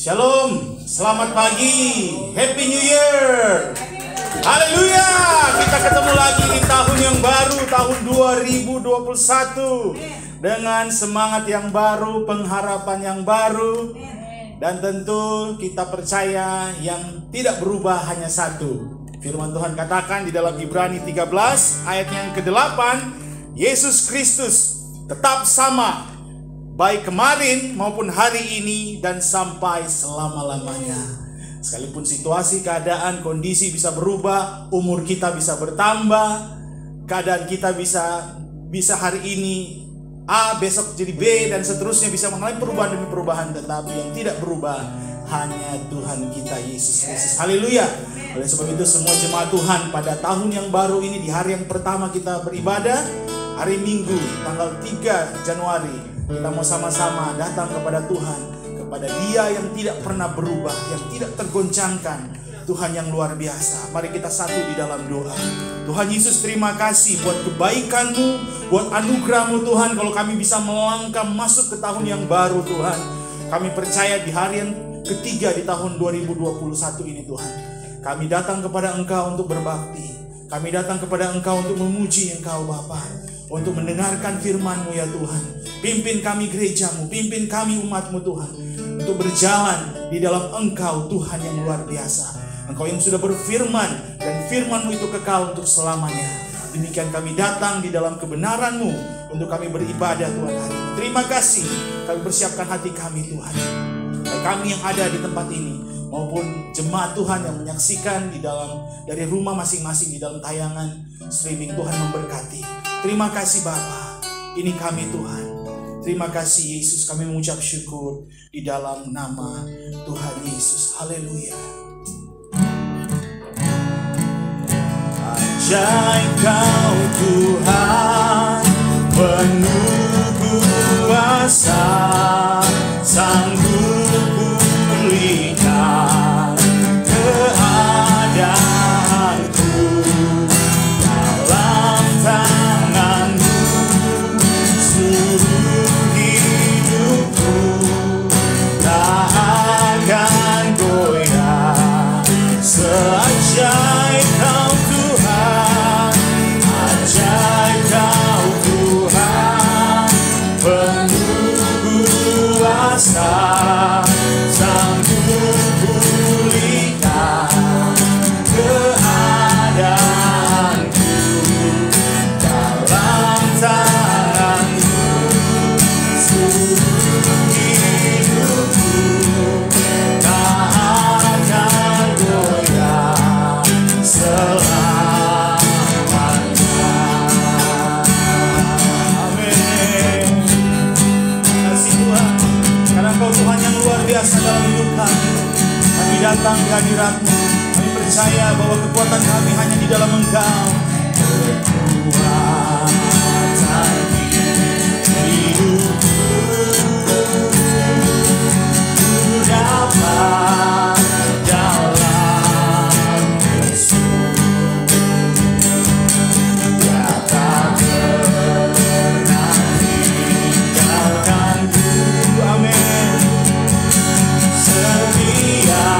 Shalom, selamat pagi, Happy New Year. Haleluya, kita ketemu lagi di tahun yang baru, tahun 2021. Dengan semangat yang baru, pengharapan yang baru. Dan tentu kita percaya yang tidak berubah hanya satu. Firman Tuhan katakan di dalam Ibrani 13 ayat yang ke-8, Yesus Kristus tetap sama, baik kemarin maupun hari ini dan sampai selama-lamanya. Sekalipun situasi, keadaan, kondisi bisa berubah, umur kita bisa bertambah, keadaan kita bisa hari ini A, besok jadi B, dan seterusnya, bisa mengalami perubahan demi perubahan. Tetapi yang tidak berubah hanya Tuhan kita Yesus Kristus. Haleluya. Oleh sebab itu semua jemaat Tuhan, pada tahun yang baru ini, di hari yang pertama kita beribadah, hari Minggu tanggal 3 Januari, kita mau sama-sama datang kepada Tuhan, kepada Dia yang tidak pernah berubah, yang tidak tergoncangkan, Tuhan yang luar biasa. Mari kita satu di dalam doa. Tuhan Yesus, terima kasih buat kebaikan-Mu, buat anugerah-Mu Tuhan. Kalau kami bisa melangkah masuk ke tahun yang baru Tuhan, kami percaya di hari yang ketiga di tahun 2021 ini Tuhan, kami datang kepada Engkau untuk berbakti. Kami datang kepada Engkau untuk memuji Engkau Bapa, untuk mendengarkan firman-Mu ya Tuhan. Pimpin kami gereja-Mu, pimpin kami umat-Mu Tuhan, untuk berjalan di dalam Engkau Tuhan yang luar biasa. Engkau yang sudah berfirman, dan firman-Mu itu kekal untuk selamanya. Demikian kami datang di dalam kebenaran-Mu untuk kami beribadah Tuhan hari ini. Terima kasih, kami persiapkan hati kami Tuhan. Baik kami yang ada di tempat ini maupun jemaat Tuhan yang menyaksikan dari rumah masing-masing di dalam tayangan streaming, Tuhan memberkati. Terima kasih Bapa, ini kami Tuhan. Terima kasih Yesus, kami mengucap syukur di dalam nama Tuhan Yesus. Haleluya. Ajaib Kau Tuhan, penuh kuasa, sanggup pulihkan keadaanku. Dalam tangan-Mu seluruh hidupku tak akan goyah. Seajaib Kau Tuhan, ajaib Kau Tuhan, penuh kuasa, sanggup pulihkan keadaanku. Dalam tangan-Mu seluruh hidupku tak akan goyah selamanya. Amin. Kasih Tuhan, karena Engkau Tuhan yang luar biasa dalam hidup kami. Kami datang di hadirat-Mu. Kami percaya bahwa kekuatan kami hanya di dalam Engkau. Kekuatan hidupku ku dapat dalam Yesus. Dia tak pernah tinggalkanku. Amin. Setia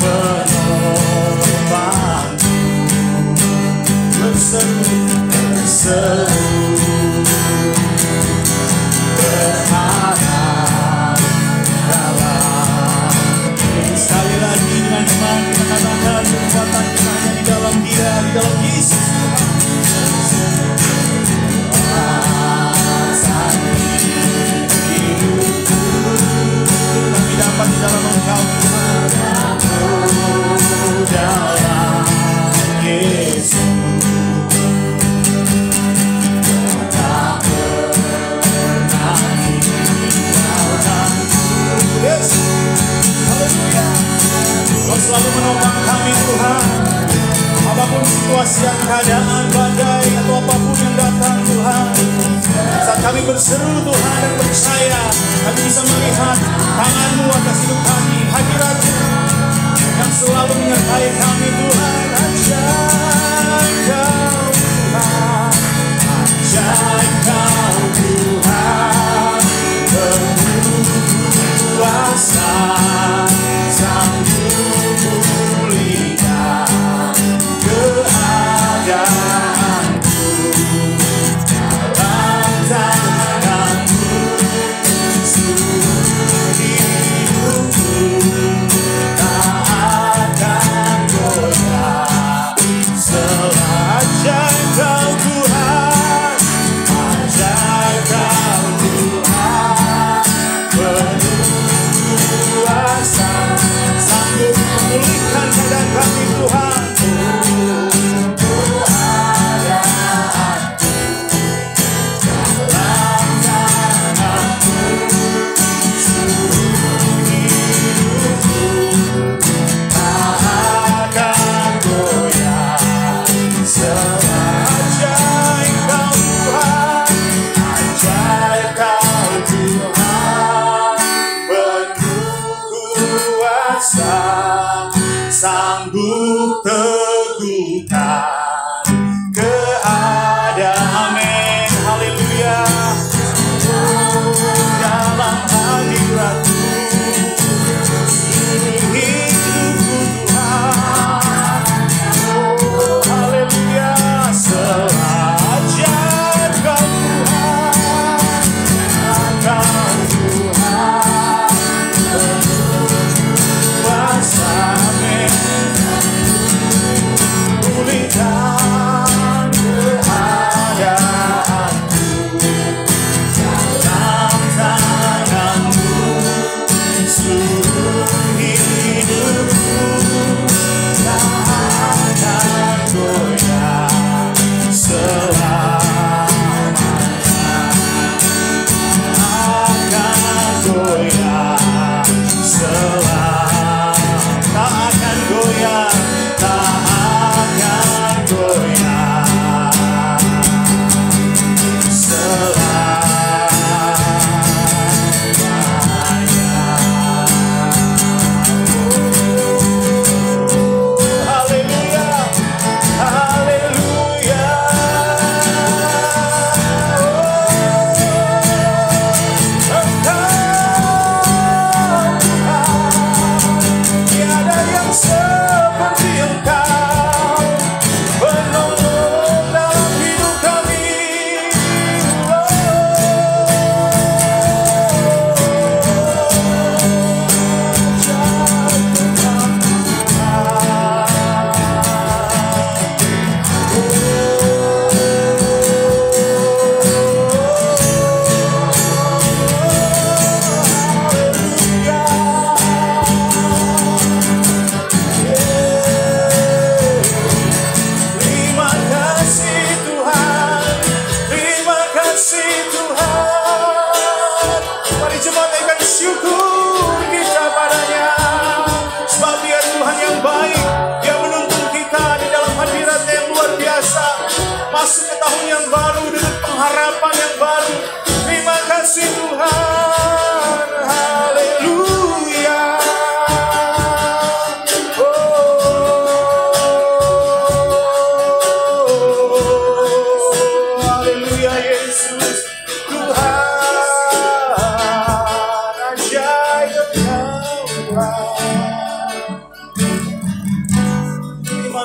menolongku, berseru berharap dalam. Sekali lagi dengan iman kita katakan, kekuatan kita hanya di dalam Dia, di dalam Yesus. Kami dapat di dalam Engkau Tuhan, dalam Yesus. Yes, haleluya. Kau selalu menopang kami Tuhan. Apapun situasi dan keadaan, badai atau apapun yang datang Tuhan, saat kami berseru Tuhan dan percaya, kami bisa melihat tangan-Mu atas hidup kami, hadirat-Mu yang selalu menyertai kami Tuhan. Ajaib Kau Tuhan, ajaib Kau Tuhan, penuh kuasa.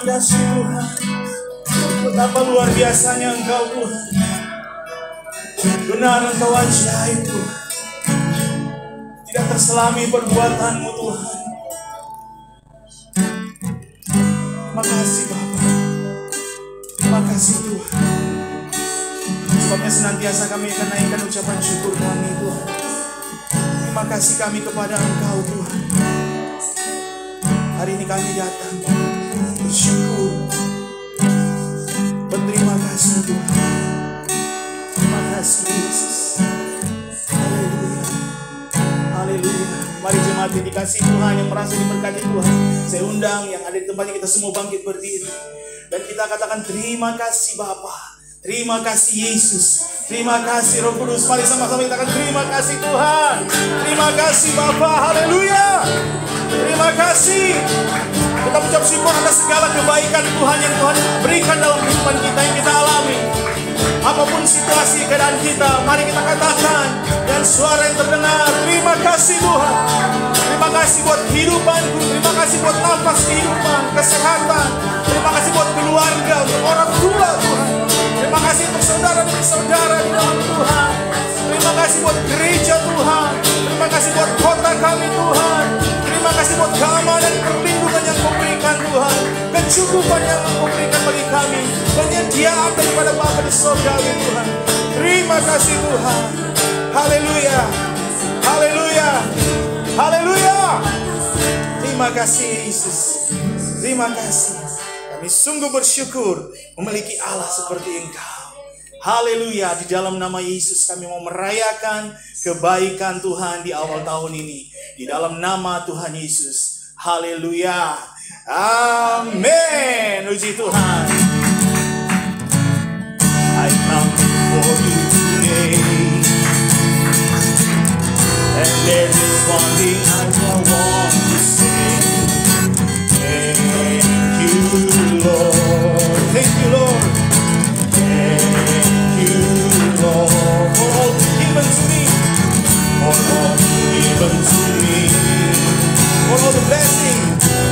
kasih Tuhan. Betapa luar biasanya Engkau Tuhan. Benar Engkau ajaib Tuhan. Tidak terselami perbuatan-Mu Tuhan. Terima kasih Bapa. Terima kasih Tuhan. Sebabnya senantiasa kami akan naikkan ucapan syukur kami Tuhan. Terima kasih kami kepada Engkau Tuhan. Hari ini kami datang bersyukur, berterima kasih Tuhan. Terima kasih Yesus. Haleluya. Haleluya. Mari jemaat yang dikasihi Tuhan, yang merasa diberkati Tuhan, saya undang yang ada di tempatnya kita semua bangkit berdiri. Dan kita katakan terima kasih Bapa. Terima kasih Yesus. Terima kasih Roh Kudus. Mari sama-sama kita katakan terima kasih Tuhan. Terima kasih Bapa. Haleluya. Terima kasih. Kita ucap syukur atas segala kebaikan Tuhan yang Tuhan berikan dalam kehidupan kita yang kita alami. Apapun situasi keadaan kita, mari kita katakan dan suara yang terdengar, terima kasih Tuhan. Terima kasih buat kehidupanku, terima kasih buat nafas kehidupan, kesehatan. Terima kasih buat keluarga, untuk orang tua Tuhan. Terima kasih untuk saudara dan saudara di dalam Tuhan. Terima kasih buat gereja Tuhan. Terima kasih buat kota kami Tuhan. Terima kasih buat keamanan dan perlindungan yang Kau berikan Tuhan. Kecukupan yang Kau berikan bagi kami. Penyediaan daripada Bapa di surga Tuhan. Terima kasih Tuhan. Haleluya. Haleluya. Haleluya. Terima kasih Yesus. Terima kasih. Kami sungguh bersyukur memiliki Allah seperti Engkau. Haleluya. Di dalam nama Yesus kami mau merayakan kebaikan Tuhan di awal tahun ini. Di dalam nama Tuhan Yesus. Haleluya. Amin. Puji Tuhan. I come before you today, and there is one thing I want to say. Thank you, Lord. Thank you, Lord. Thank you, Lord, for all you've given to me, for all you've given to me,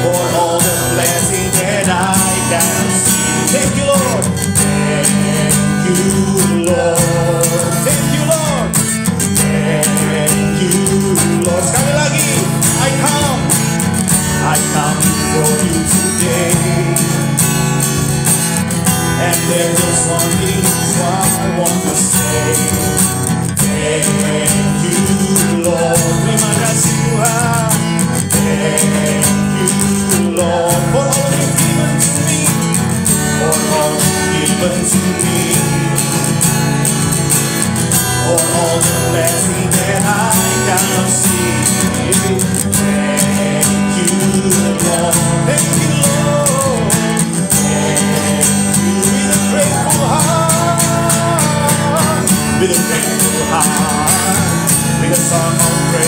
for all the blessing that I can see. Thank you, Lord. Thank you, Lord. Thank you, Lord. Thank you, Lord. Sekali lagi, I come before you today, and there's just one thing I want to say. Thank you, Lord. Terima kasih Tuhan. Thank you, Lord, for all you've given to me, for all you've given to me, for all the blessing that I can see. Thank you, Lord. Thank you, Lord. Thank you with a grateful heart, with a grateful heart, with a song of praise.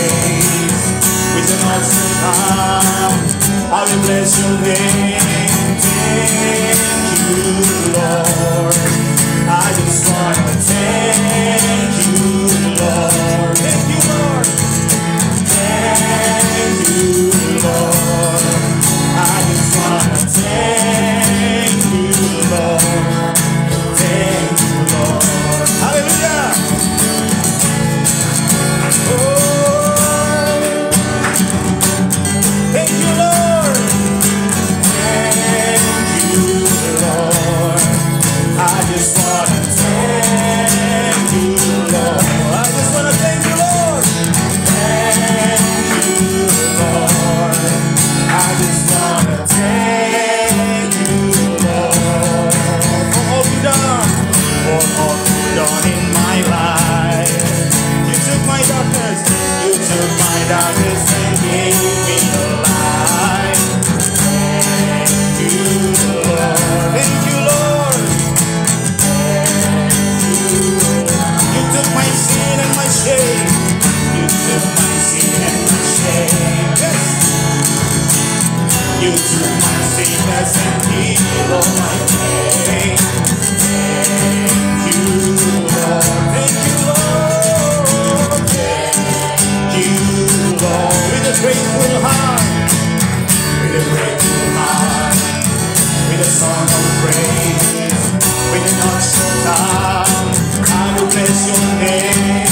song of praise. With an awesome tongue, I will bless your name.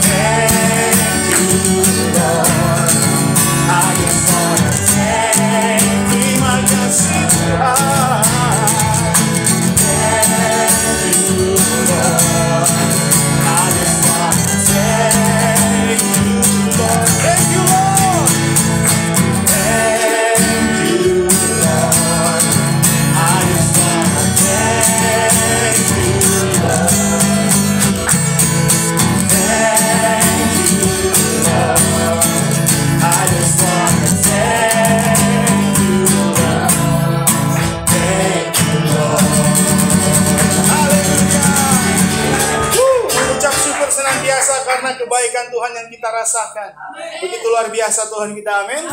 Thank you, Lord. I just wanna thank terima kasih Tuhan. Thank you, Lord. I just wanna thank you, Lord. Thank you, Lord. Thank you, Lord. I just wanna thank you, Lord. Thank you, Lord. I just wanna thank you, Lord. Thank you, Lord. Haleluya. Ucap syukur senantiasa karena kebaikan Tuhan yang kita rasakan. Begitu luar biasa Tuhan kita, amin.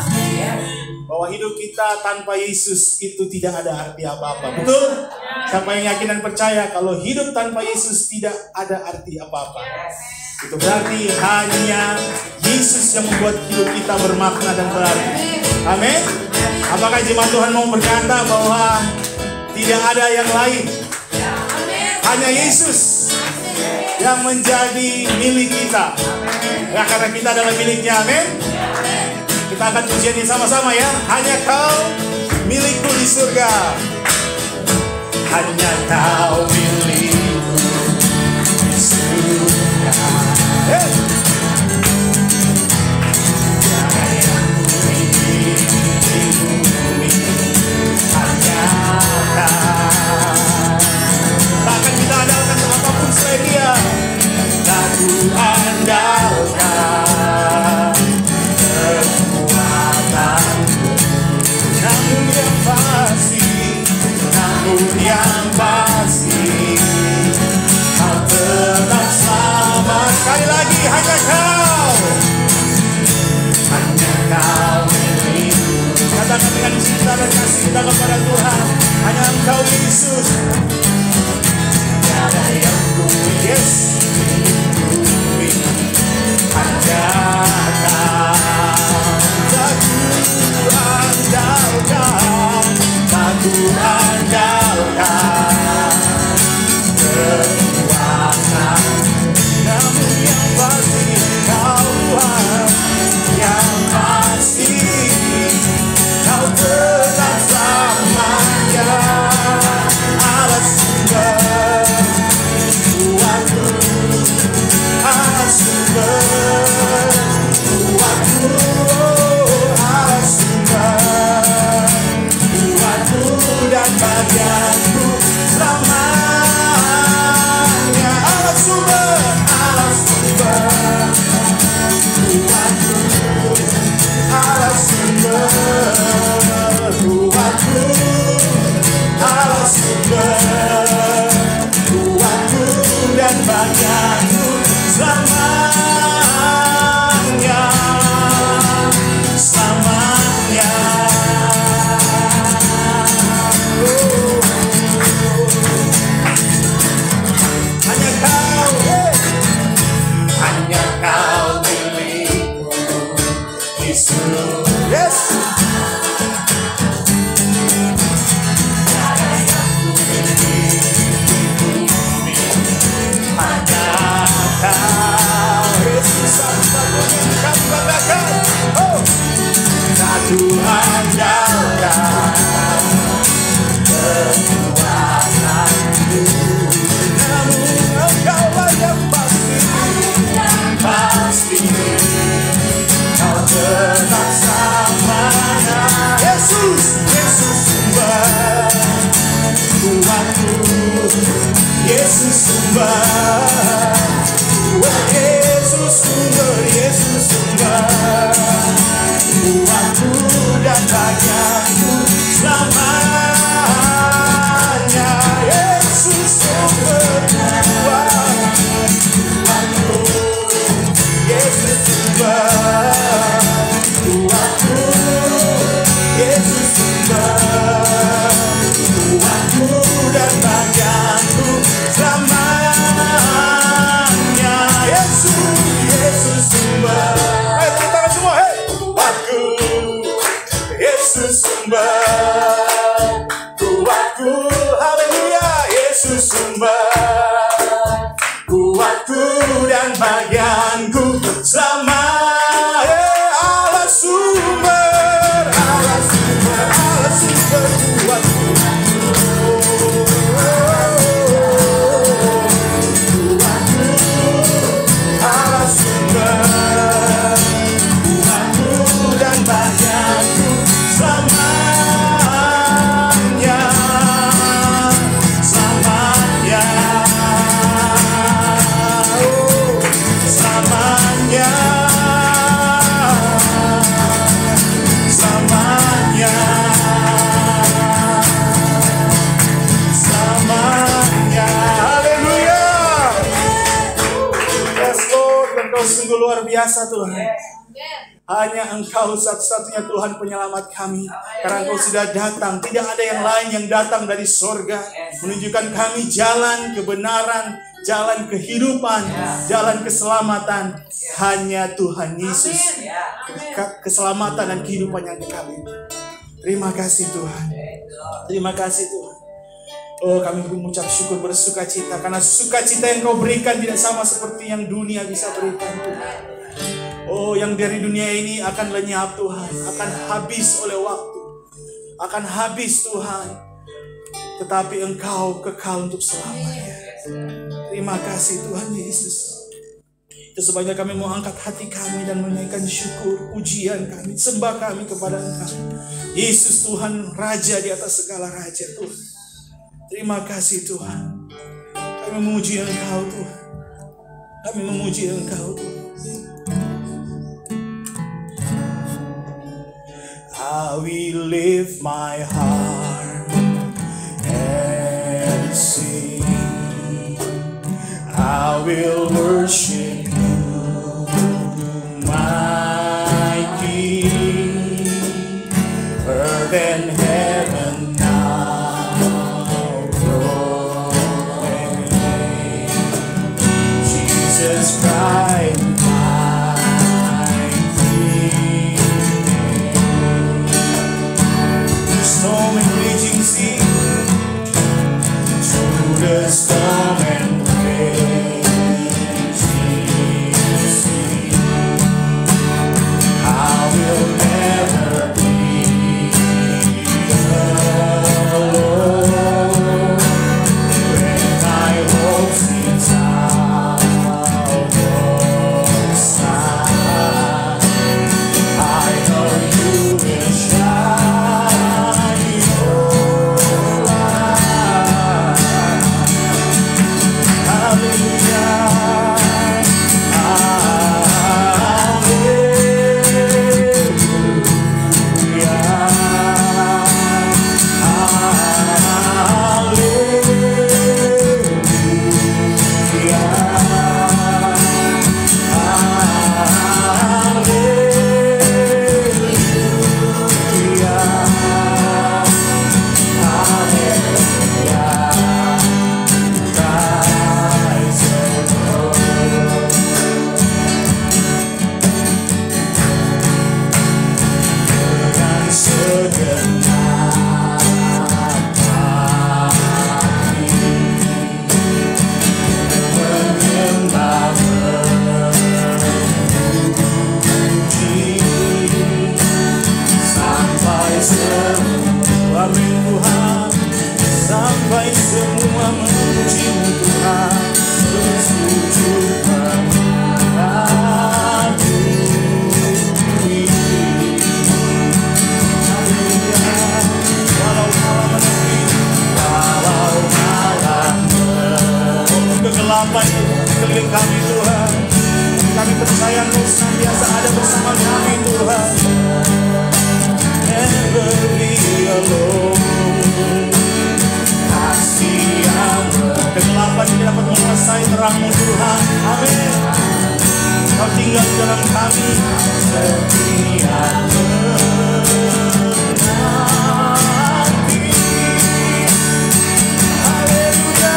Bahwa hidup kita tanpa Yesus itu tidak ada arti apa-apa. Betul? Siapa yang yakin dan percaya kalau hidup tanpa Yesus tidak ada arti apa-apa? Itu berarti hanya Yesus yang membuat hidup kita bermakna dan berarti. Amin. Apakah jemaat Tuhan mau berkata bahwa tidak ada yang lain? Hanya Yesus yang menjadi milik kita. Ya, karena kita adalah miliknya, amin. Kita akan pujian ini sama-sama ya. Hanya Kau milikku di surga. Hanya Kau milikku di surga. Hey. Tiada yang kuingin di bumi, hanya Kau. Takkan kita andalkan apapun selain Dia. Tak ku andalkan kekuatanku, namun yang pasti Kau tetap sama. Sekali lagi, hanya Kau milikku. Katakan dengan cinta dan kasih kita kepada Tuhan. Hanya Engkau Yesus. Tiada yang ku yes. Hanya Kau. Tak ku andalkan, tak ku andalkan kekuatan, namun yang pasti Kau Tuhan, yang pasti Kau tetap selamanya. Allah sumber kuatku, Allah sumber kuatku, Allah sumber kuatku dan bagianku selamanya. Allah sumber kuatku, Allah sumber kuatku, Allah sumber kuatku dan bagianku selamanya, selamanya. Hanya Kau, hanya Kau milikku di surga. Yes. Tiada yang kuingin di bumi, hanya Kau. Yesus satu-satunya kami banggakan. Oh. Tak ku andalkan kekuatanku, namun Engkaulah yang pasti Kau tetap selamanya. Yesus, Yesus sumber kuatku, Yesus sumber, Yesus sumber, Yesus sumber kuatku dan bagianku selamanya. Yesus sumber kuatku, Yesus sumber kuatku, Yesus sumber kuatku dan bagianku selamanya. kuatku, haleluya, Yesus sumber kuatku dan bagianku selama Allah sumber, Allah sumber, Allah sumber kuatku. Sungguh luar biasa Tuhan. Hanya Engkau satu-satunya Tuhan penyelamat kami. Karena Engkau sudah datang. Tidak ada yang lain yang datang dari sorga. Menunjukkan kami jalan kebenaran, jalan kehidupan, jalan keselamatan. Hanya Tuhan Yesus. Keselamatan dan kehidupan yang kekal. Terima kasih Tuhan. Terima kasih Tuhan. Oh, kami mengucap syukur, bersuka cita karena sukacita yang Kau berikan tidak sama seperti yang dunia bisa berikan Tuhan. Oh, yang dari dunia ini akan lenyap Tuhan, akan habis oleh waktu, akan habis Tuhan. Tetapi Engkau kekal untuk selamanya. Terima kasih Tuhan Yesus. Itu sebabnya kami mau angkat hati kami dan menaikkan syukur, pujian kami, sembah kami kepada Engkau. Yesus Tuhan, Raja di atas segala raja Tuhan. Terima kasih Tuhan. Kami memuji Engkau Tuhan. Kami memuji Engkau Tuhan. I will lift my heart and sing. I will worship you, my King. Earth and heaven Jesus Christ, my King. The storm and raging sea, through the storm and raging sea, I will never be alone. When my hope seems out, keliling kami Tuhan. Kami percaya Engkau senantiasa ada bersama kami Tuhan. Never be alone. Kasih yang kegelapan tidak dapat menguasai terang-Mu Tuhan. Amin. Kau tinggal di dalam kami. Setia menanti. Haleluya.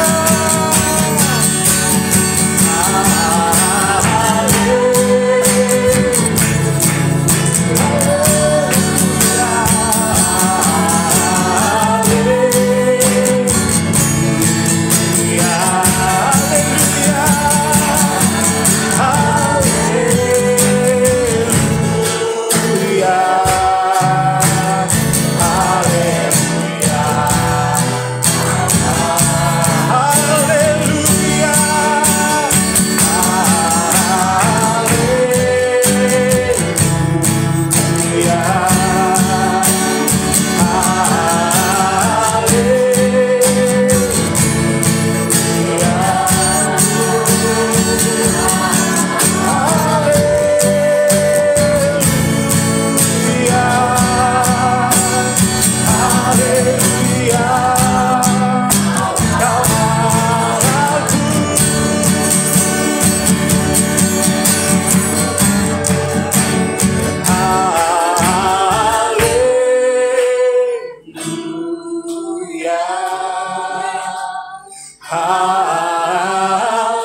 Haleluya.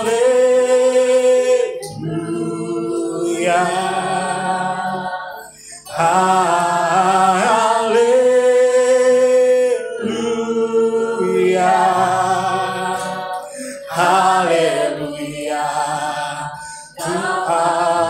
Haleluya. Haleluya. Allahku.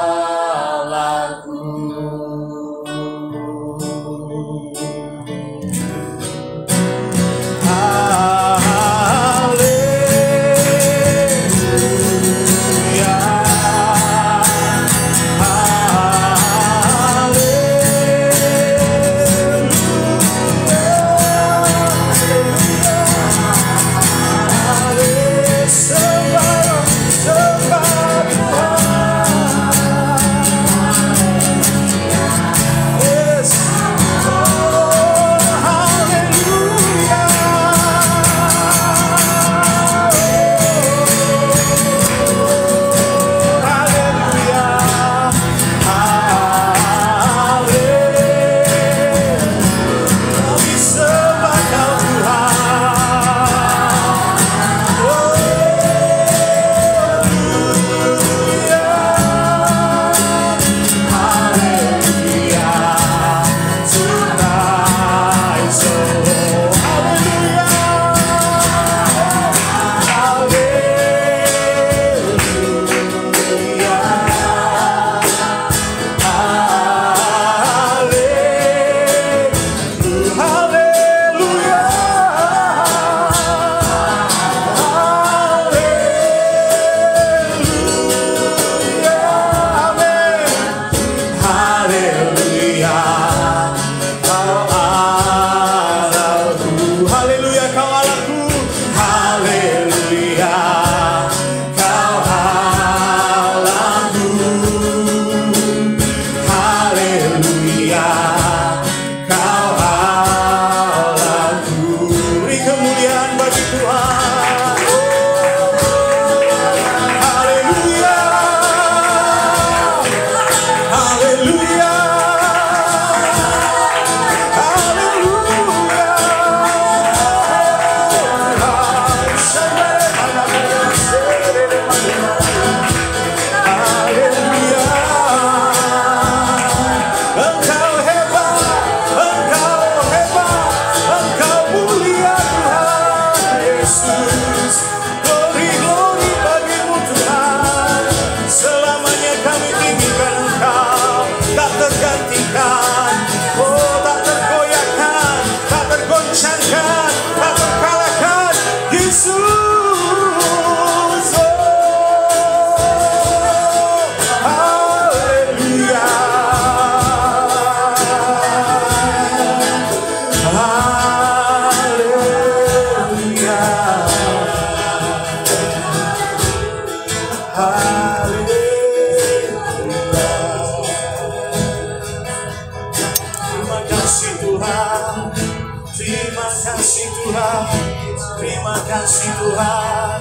Terima kasih Tuhan,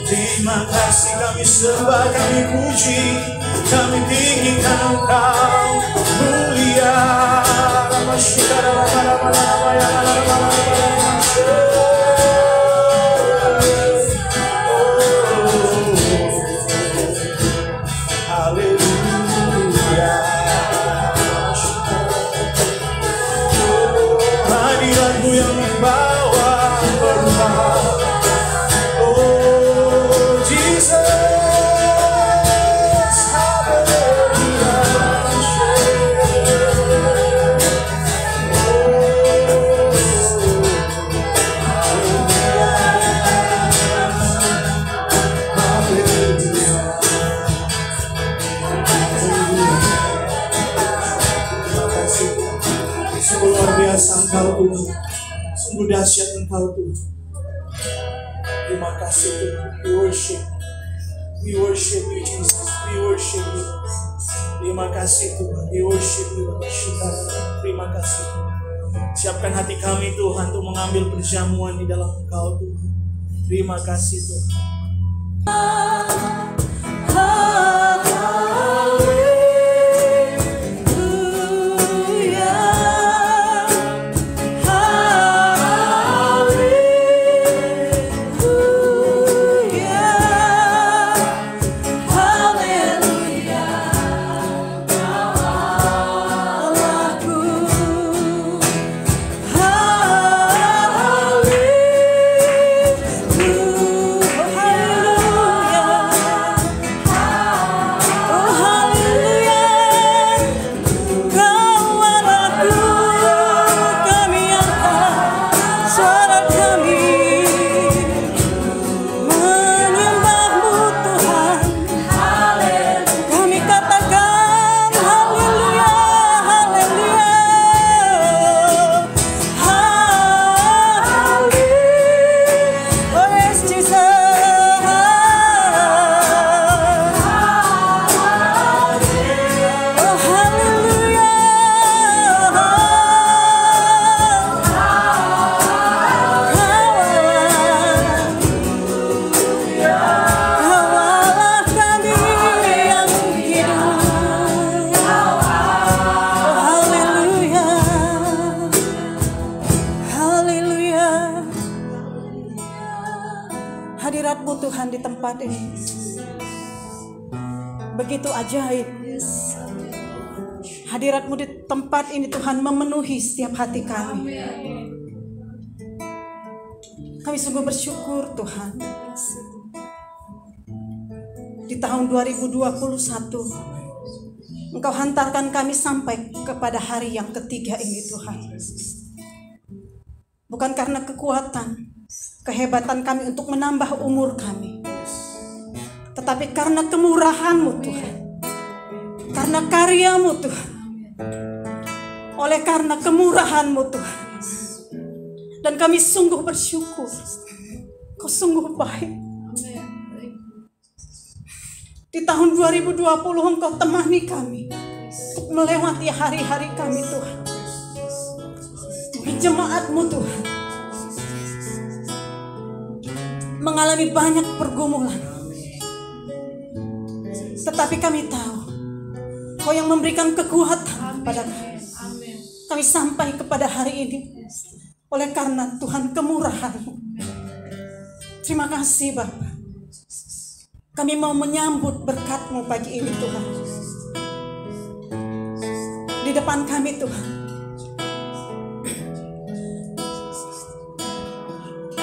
terima kasih, kami sembah, kami puji, kami tinggikan Engkau mulia. Haleluya. Hadiratmu yang membawa berkah. Oh Jesus, haleluya. Sungguh luar biasa Engkau Tuhan, sungguh dahsyat Engkau Tuhan. Terima kasih Tuhan. We worship you Jesus, we worship you. Terima kasih Tuhan, we worship you. Terima kasih. Siapkan hati kami Tuhan untuk mengambil perjamuan di dalam Engkau Tuhan. Terima kasih Tuhan. Hadirat-Mu Tuhan di tempat ini begitu ajaib. Hadirat-Mu di tempat ini Tuhan memenuhi setiap hati kami. Kami sungguh bersyukur Tuhan. Di tahun 2021 Engkau hantarkan kami sampai kepada hari yang ketiga ini Tuhan. Bukan karena kekuatan, kehebatan kami untuk menambah umur kami, tetapi karena kemurahan-Mu Tuhan, karena karya-Mu Tuhan, oleh karena kemurahan-Mu Tuhan. Dan kami sungguh bersyukur, Kau sungguh baik. Di tahun 2020 Engkau temani kami untuk melewati hari-hari kami Tuhan. Jemaat-Mu Tuhan mengalami banyak pergumulan, tetapi kami tahu Kau yang memberikan kekuatan pada kami. Kami sampai kepada hari ini oleh karena Tuhan kemurahan-Mu. Terima kasih Bapa. Kami mau menyambut berkat-Mu pagi ini Tuhan. Di depan kami Tuhan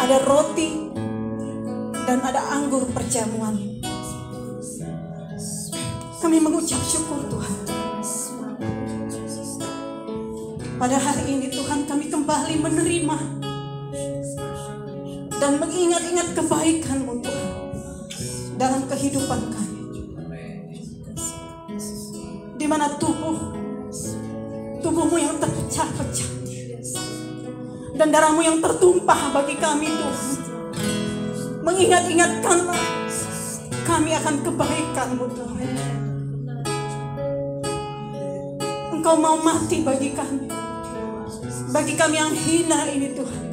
ada roti dan ada anggur perjamuan. Kami mengucap syukur Tuhan. Pada hari ini Tuhan kami kembali menerima dan mengingat-ingat kebaikan-Mu Tuhan dalam kehidupan kami. Di mana tubuh-Mu yang terpecah-pecah dan darah-Mu yang tertumpah bagi kami Tuhan, mengingat-ingatkanlah kami akan kebaikan-Mu Tuhan. Engkau mau mati bagi kami yang hina ini Tuhan,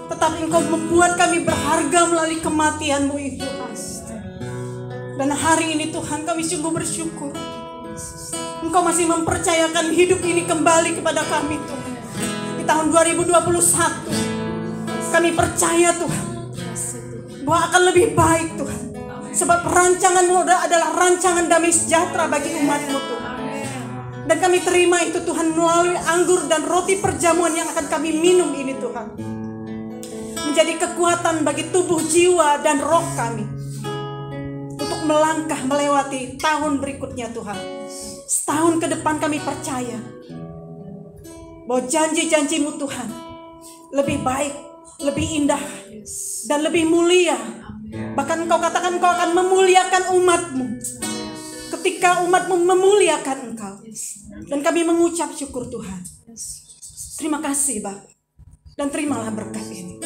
tetapi Engkau membuat kami berharga melalui kematian-Mu itu. Dan hari ini Tuhan kami sungguh bersyukur Engkau masih mempercayakan hidup ini kembali kepada kami Tuhan. Di tahun 2021 kami percaya Tuhan bahwa akan lebih baik Tuhan, sebab rancangan-Mu adalah rancangan damai sejahtera bagi umat-Mu Tuhan. Dan kami terima itu Tuhan melalui anggur dan roti perjamuan yang akan kami minum ini Tuhan, menjadi kekuatan bagi tubuh, jiwa, dan roh kami untuk melangkah melewati tahun berikutnya Tuhan. Setahun ke depan kami percaya bahwa janji-janji-Mu Tuhan lebih baik, lebih indah, dan lebih mulia. Bahkan Engkau katakan Engkau akan memuliakan umat-Mu ketika umat-Mu memuliakan Engkau. Dan kami mengucap syukur Tuhan. Terima kasih Bapa, dan terimalah berkat ini.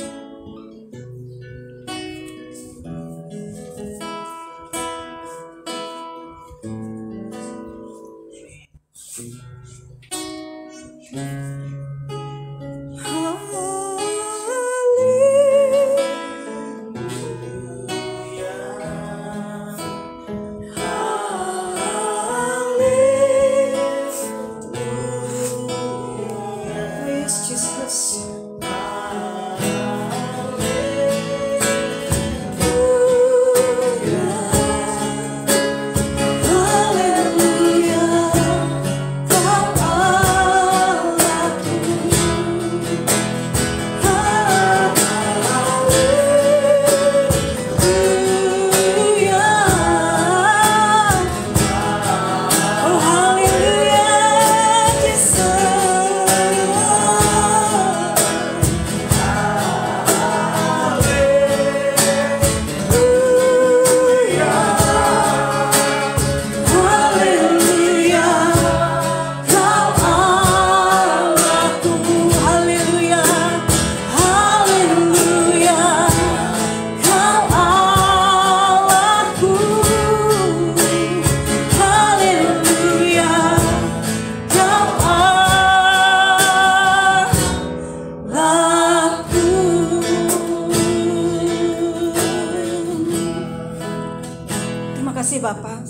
Bapa,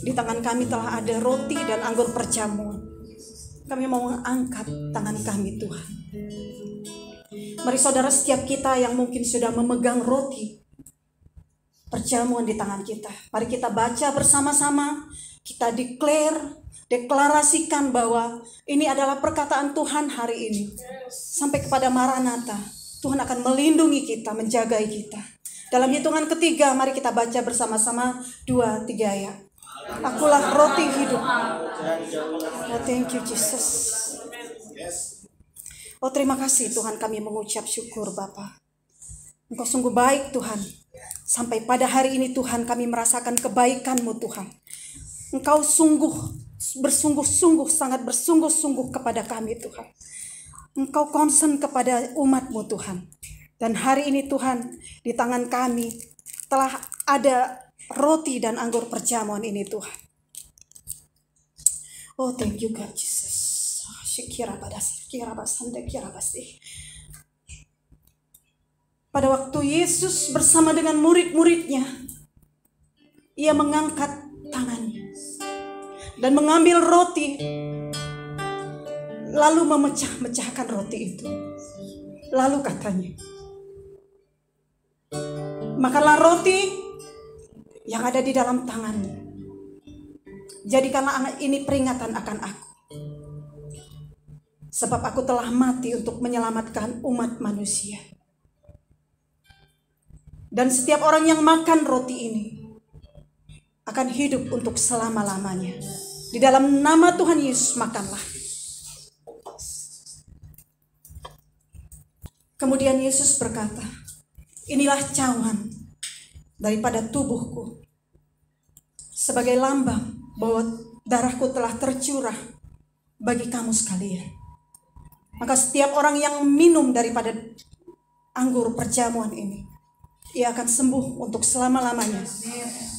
di tangan kami telah ada roti dan anggur perjamuan. Kami mau mengangkat tangan kami Tuhan. Mari saudara, setiap kita yang mungkin sudah memegang roti perjamuan di tangan kita. Mari kita baca bersama-sama, kita deklarasikan bahwa ini adalah perkataan Tuhan hari ini. Sampai kepada Maranatha, Tuhan akan melindungi kita, menjagai kita. Dalam hitungan ketiga, mari kita baca bersama-sama 2-3 ya. Akulah roti hidup. Oh, thank you Jesus. Oh, terima kasih Tuhan, kami mengucap syukur Bapa. Engkau sungguh baik Tuhan. Sampai pada hari ini Tuhan, kami merasakan kebaikan-Mu Tuhan. Engkau bersungguh-sungguh, sangat bersungguh-sungguh kepada kami Tuhan. Engkau concern kepada umat-Mu Tuhan. Dan hari ini Tuhan, di tangan kami telah ada roti dan anggur perjamuan ini Tuhan. Oh, thank you God Jesus. Pada waktu Yesus bersama dengan murid-muridnya, ia mengangkat tangannya dan mengambil roti, lalu memecah-mecahkan roti itu. Lalu katanya, makanlah roti yang ada di dalam tanganmu. Jadikanlah ini peringatan akan aku. Sebab aku telah mati untuk menyelamatkan umat manusia. Dan setiap orang yang makan roti ini akan hidup untuk selama-lamanya. Di dalam nama Tuhan Yesus makanlah. Kemudian Yesus berkata, inilah cawan daripada tubuhku. Sebagai lambang bahwa darahku telah tercurah bagi kamu sekalian. Maka setiap orang yang minum daripada anggur perjamuan ini, ia akan sembuh untuk selama-lamanya.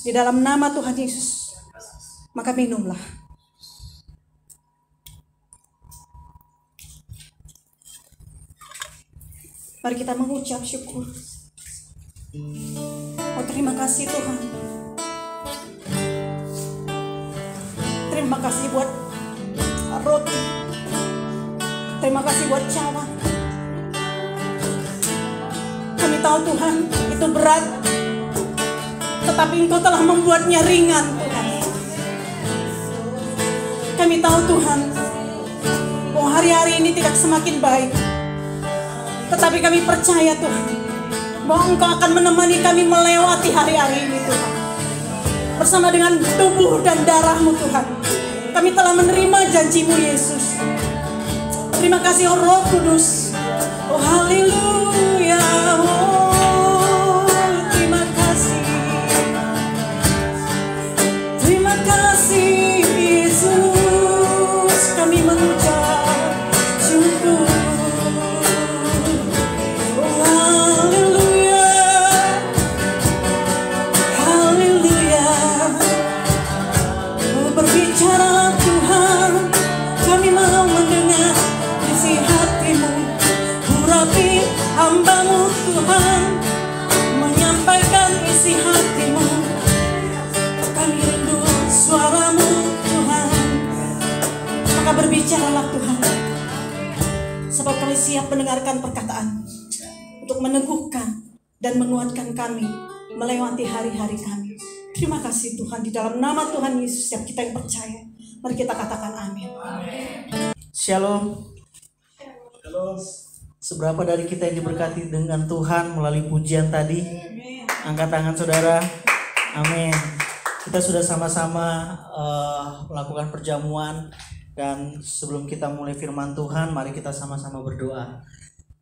Di dalam nama Tuhan Yesus, maka minumlah. Mari kita mengucap syukur. Oh, terima kasih Tuhan. Terima kasih buat roti. Terima kasih buat cawan. Kami tahu Tuhan, itu berat. Tetapi Engkau telah membuatnya ringan Tuhan. Kami tahu Tuhan, bahwa hari-hari ini tidak semakin baik. Tetapi kami percaya Tuhan, bahwa Engkau akan menemani kami melewati hari-hari ini Tuhan. Bersama dengan tubuh dan darah-Mu Tuhan, kami telah menerima janji-Mu Yesus. Terima kasih oh Roh Kudus. Oh haleluya. Oh terima kasih. Terima kasih Yesus. Kami mengucap syukur. Oh haleluya. Haleluya. Oh berbicaralah Tuhan. Kami mau mendengar isi hatimu, urapi hamba-Mu Tuhan, menyampaikan isi hatimu. Kami rindu suara-Mu Tuhan. Maka berbicaralah Tuhan, sebab kami siap mendengarkan perkataan untuk meneguhkan dan menguatkan kami melewati hari-hari kami. Terima kasih Tuhan, di dalam nama Tuhan Yesus yang kita yang percaya. Mari kita katakan amin. Shalom. Seberapa dari kita yang diberkati dengan Tuhan melalui pujian tadi? Angkat tangan saudara. Amin. Kita sudah sama-sama melakukan perjamuan. Dan sebelum kita mulai firman Tuhan, mari kita sama-sama berdoa.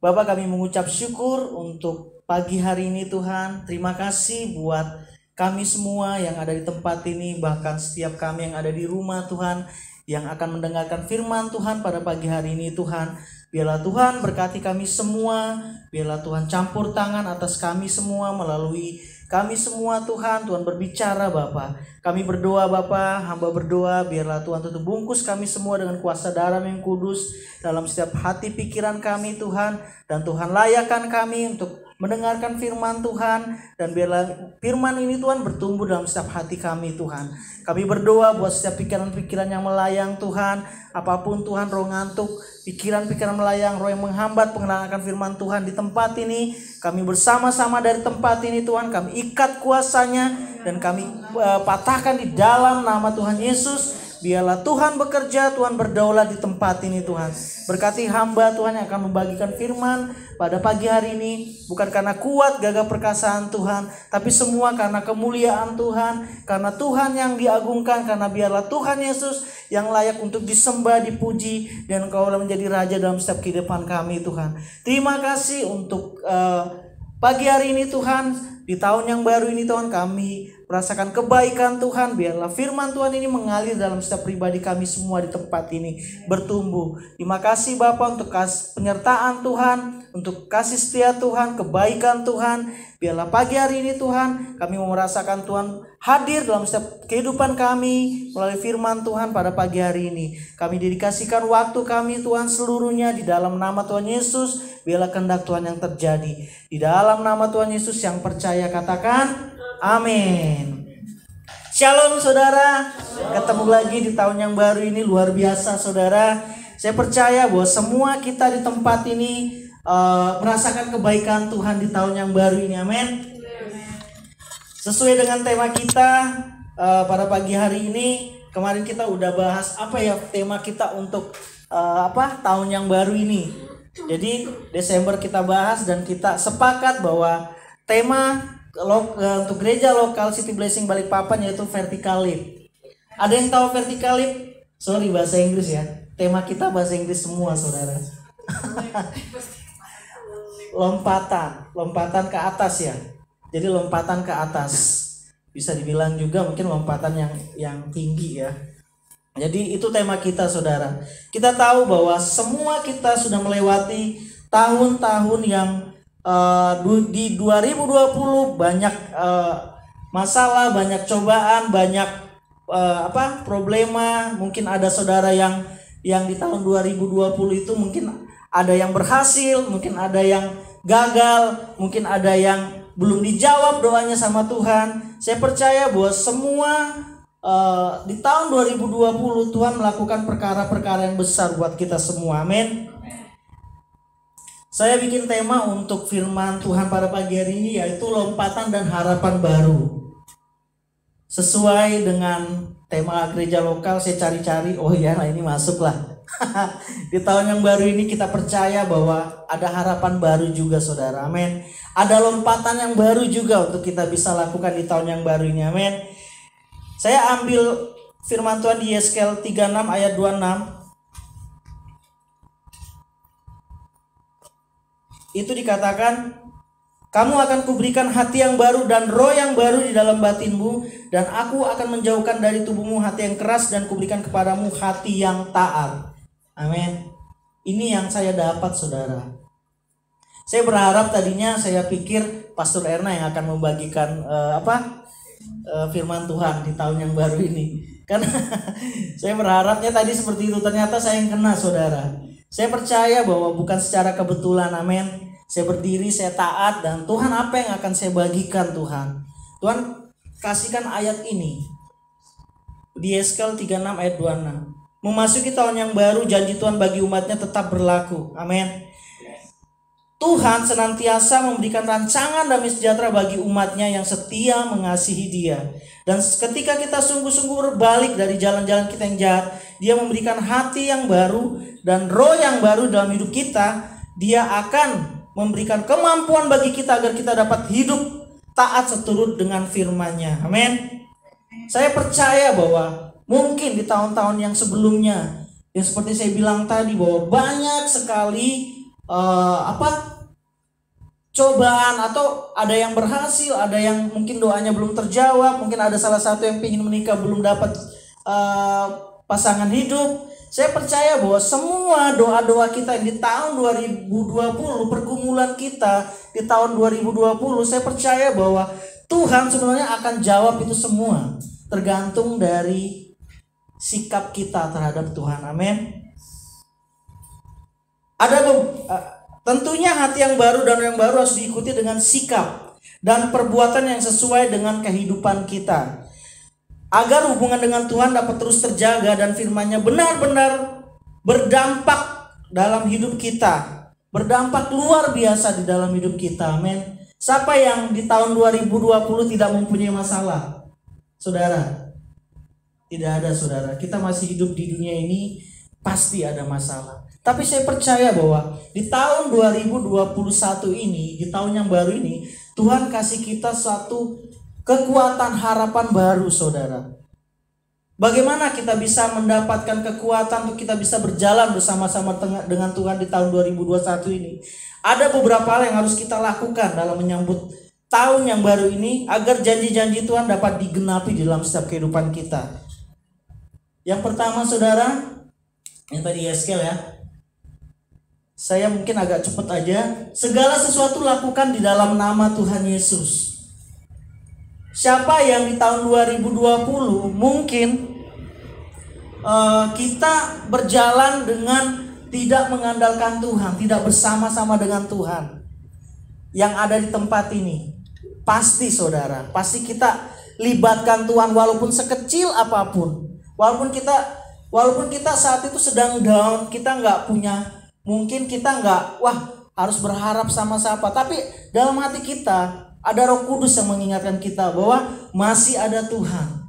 Bapak, kami mengucap syukur untuk pagi hari ini Tuhan. Terima kasih buat kami semua yang ada di tempat ini, bahkan setiap kami yang ada di rumah Tuhan, yang akan mendengarkan firman Tuhan pada pagi hari ini Tuhan. Biarlah Tuhan berkati kami semua, biarlah Tuhan campur tangan atas kami semua, melalui kami semua Tuhan. Tuhan berbicara Bapa. Kami berdoa Bapa, hamba berdoa, biarlah Tuhan tutup bungkus kami semua dengan kuasa darah yang kudus dalam setiap hati pikiran kami Tuhan. Dan Tuhan layakkan kami untuk mendengarkan firman Tuhan, dan biarlah firman ini Tuhan bertumbuh dalam setiap hati kami Tuhan. Kami berdoa buat setiap pikiran-pikiran yang melayang Tuhan, apapun Tuhan, roh ngantuk, pikiran-pikiran melayang, roh yang menghambat pengenalan akan firman Tuhan di tempat ini, kami bersama-sama dari tempat ini Tuhan, kami ikat kuasanya dan kami patahkan di dalam nama Tuhan Yesus. Biarlah Tuhan bekerja, Tuhan berdaulat di tempat ini Tuhan. Berkati hamba Tuhan yang akan membagikan firman pada pagi hari ini. Bukan karena kuat gagah perkasaan Tuhan, tapi semua karena kemuliaan Tuhan. Karena Tuhan yang diagungkan, karena biarlah Tuhan Yesus yang layak untuk disembah, dipuji. Dan Engkau menjadi Raja dalam setiap kehidupan kami Tuhan. Terima kasih untuk pagi hari ini Tuhan. Di tahun yang baru ini Tuhan, kami merasakan kebaikan Tuhan. Biarlah firman Tuhan ini mengalir dalam setiap pribadi kami semua di tempat ini, bertumbuh. Terima kasih Bapa untuk penyertaan Tuhan, untuk kasih setia Tuhan, kebaikan Tuhan. Biarlah pagi hari ini Tuhan, kami mau merasakan Tuhan hadir dalam setiap kehidupan kami melalui firman Tuhan pada pagi hari ini. Kami dedikasikan waktu kami Tuhan seluruhnya di dalam nama Tuhan Yesus. Biarlah kehendak Tuhan yang terjadi. Di dalam nama Tuhan Yesus yang percaya katakan amin. Shalom saudara. Ketemu lagi di tahun yang baru ini, luar biasa saudara. Saya percaya bahwa semua kita di tempat ini merasakan kebaikan Tuhan di tahun yang baru ini, amin. Sesuai dengan tema kita pada pagi hari ini, kemarin kita udah bahas apa ya tema kita untuk tahun yang baru ini. Jadi Desember kita bahas dan kita sepakat bahwa tema untuk gereja lokal City Blessing Balikpapan yaitu vertical leap. Ada yang tahu vertical leap? Sorry bahasa Inggris ya. Tema kita bahasa Inggris semua saudara. Lompatan ke atas ya. Jadi lompatan ke atas. Bisa dibilang juga mungkin lompatan yang tinggi ya. Jadi itu tema kita saudara. Kita tahu bahwa semua kita sudah melewati tahun-tahun yang di 2020 banyak masalah, banyak cobaan, banyak problema. Mungkin ada saudara yang di tahun 2020 itu mungkin ada yang berhasil, mungkin ada yang gagal, mungkin ada yang belum dijawab doanya sama Tuhan. Saya percaya bahwa semua di tahun 2020 Tuhan melakukan perkara-perkara yang besar buat kita semua, amin. Saya bikin tema untuk firman Tuhan pada pagi hari ini yaitu lompatan dan harapan baru. Sesuai dengan tema gereja lokal, saya cari-cari, oh ya ini masuk lah. Di tahun yang baru ini kita percaya bahwa ada harapan baru juga saudara, amin. Ada lompatan yang baru juga untuk kita bisa lakukan di tahun yang baru ini, amin. Saya ambil firman Tuhan di Yeskel 36 ayat 26. Itu dikatakan, kamu akan kuberikan hati yang baru dan roh yang baru di dalam batinmu, dan aku akan menjauhkan dari tubuhmu hati yang keras dan kuberikan kepadamu hati yang taat. Amin. Ini yang saya dapat saudara. Saya berharap tadinya saya pikir Pastor Erna yang akan membagikan firman Tuhan di tahun yang baru ini. Karena saya berharapnya tadi seperti itu, ternyata saya yang kena saudara. Saya percaya bahwa bukan secara kebetulan, amin. Saya berdiri, saya taat, dan Tuhan apa yang akan saya bagikan Tuhan. Tuhan kasihkan ayat ini di Yeskel 36 ayat 26. Memasuki tahun yang baru, janji Tuhan bagi umatnya tetap berlaku, amin. Tuhan senantiasa memberikan rancangan damai sejahtera bagi umatnya yang setia mengasihi Dia. Dan ketika kita sungguh-sungguh berbalik dari jalan-jalan kita yang jahat, Dia memberikan hati yang baru dan roh yang baru dalam hidup kita. Dia akan memberikan kemampuan bagi kita agar kita dapat hidup taat seturut dengan firman-Nya. Amin. Saya percaya bahwa mungkin di tahun-tahun yang sebelumnya, yang seperti saya bilang tadi, bahwa banyak sekali cobaan, atau ada yang berhasil, ada yang mungkin doanya belum terjawab, mungkin ada salah satu yang ingin menikah belum dapat pasangan hidup. Saya percaya bahwa semua doa-doa kita di tahun 2020, pergumulan kita di tahun 2020, saya percaya bahwa Tuhan sebenarnya akan jawab itu semua, tergantung dari sikap kita terhadap Tuhan. Amin. Tentunya hati yang baru dan yang baru harus diikuti dengan sikap dan perbuatan yang sesuai dengan kehidupan kita, agar hubungan dengan Tuhan dapat terus terjaga dan firman-Nya benar-benar berdampak dalam hidup kita, berdampak luar biasa di dalam hidup kita. Amin. Siapa yang di tahun 2020 tidak mempunyai masalah? Saudara, tidak ada saudara. Kita masih hidup di dunia ini, pasti ada masalah. Tapi saya percaya bahwa di tahun 2021 ini, di tahun yang baru ini, Tuhan kasih kita suatu kekuatan harapan baru, saudara. Bagaimana kita bisa mendapatkan kekuatan untuk kita bisa berjalan bersama-sama dengan Tuhan di tahun 2021 ini? Ada beberapa hal yang harus kita lakukan dalam menyambut tahun yang baru ini agar janji-janji Tuhan dapat digenapi di dalam setiap kehidupan kita. Yang pertama, saudara, yang tadi Yeskel ya, saya mungkin agak cepat aja. Segala sesuatu lakukan di dalam nama Tuhan Yesus. Siapa yang di tahun 2020 mungkin kita berjalan dengan tidak mengandalkan Tuhan, tidak bersama-sama dengan Tuhan yang ada di tempat ini. Pasti saudara, pasti kita libatkan Tuhan walaupun sekecil apapun. Walaupun kita saat itu sedang down, kita nggak punya, mungkin kita nggak, harus berharap sama siapa. Tapi dalam hati kita ada Roh Kudus yang mengingatkan kita bahwa masih ada Tuhan.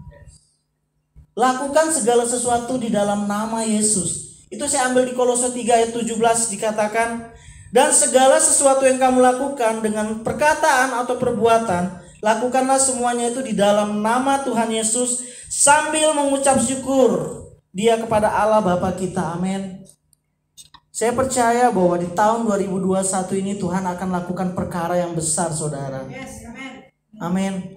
Lakukan segala sesuatu di dalam nama Yesus. Itu saya ambil di Kolose 3 ayat 17 dikatakan, dan segala sesuatu yang kamu lakukan dengan perkataan atau perbuatan, lakukanlah semuanya itu di dalam nama Tuhan Yesus sambil mengucap syukur Dia kepada Allah Bapa kita. Amin. Saya percaya bahwa di tahun 2021 ini Tuhan akan lakukan perkara yang besar, saudara. Amin.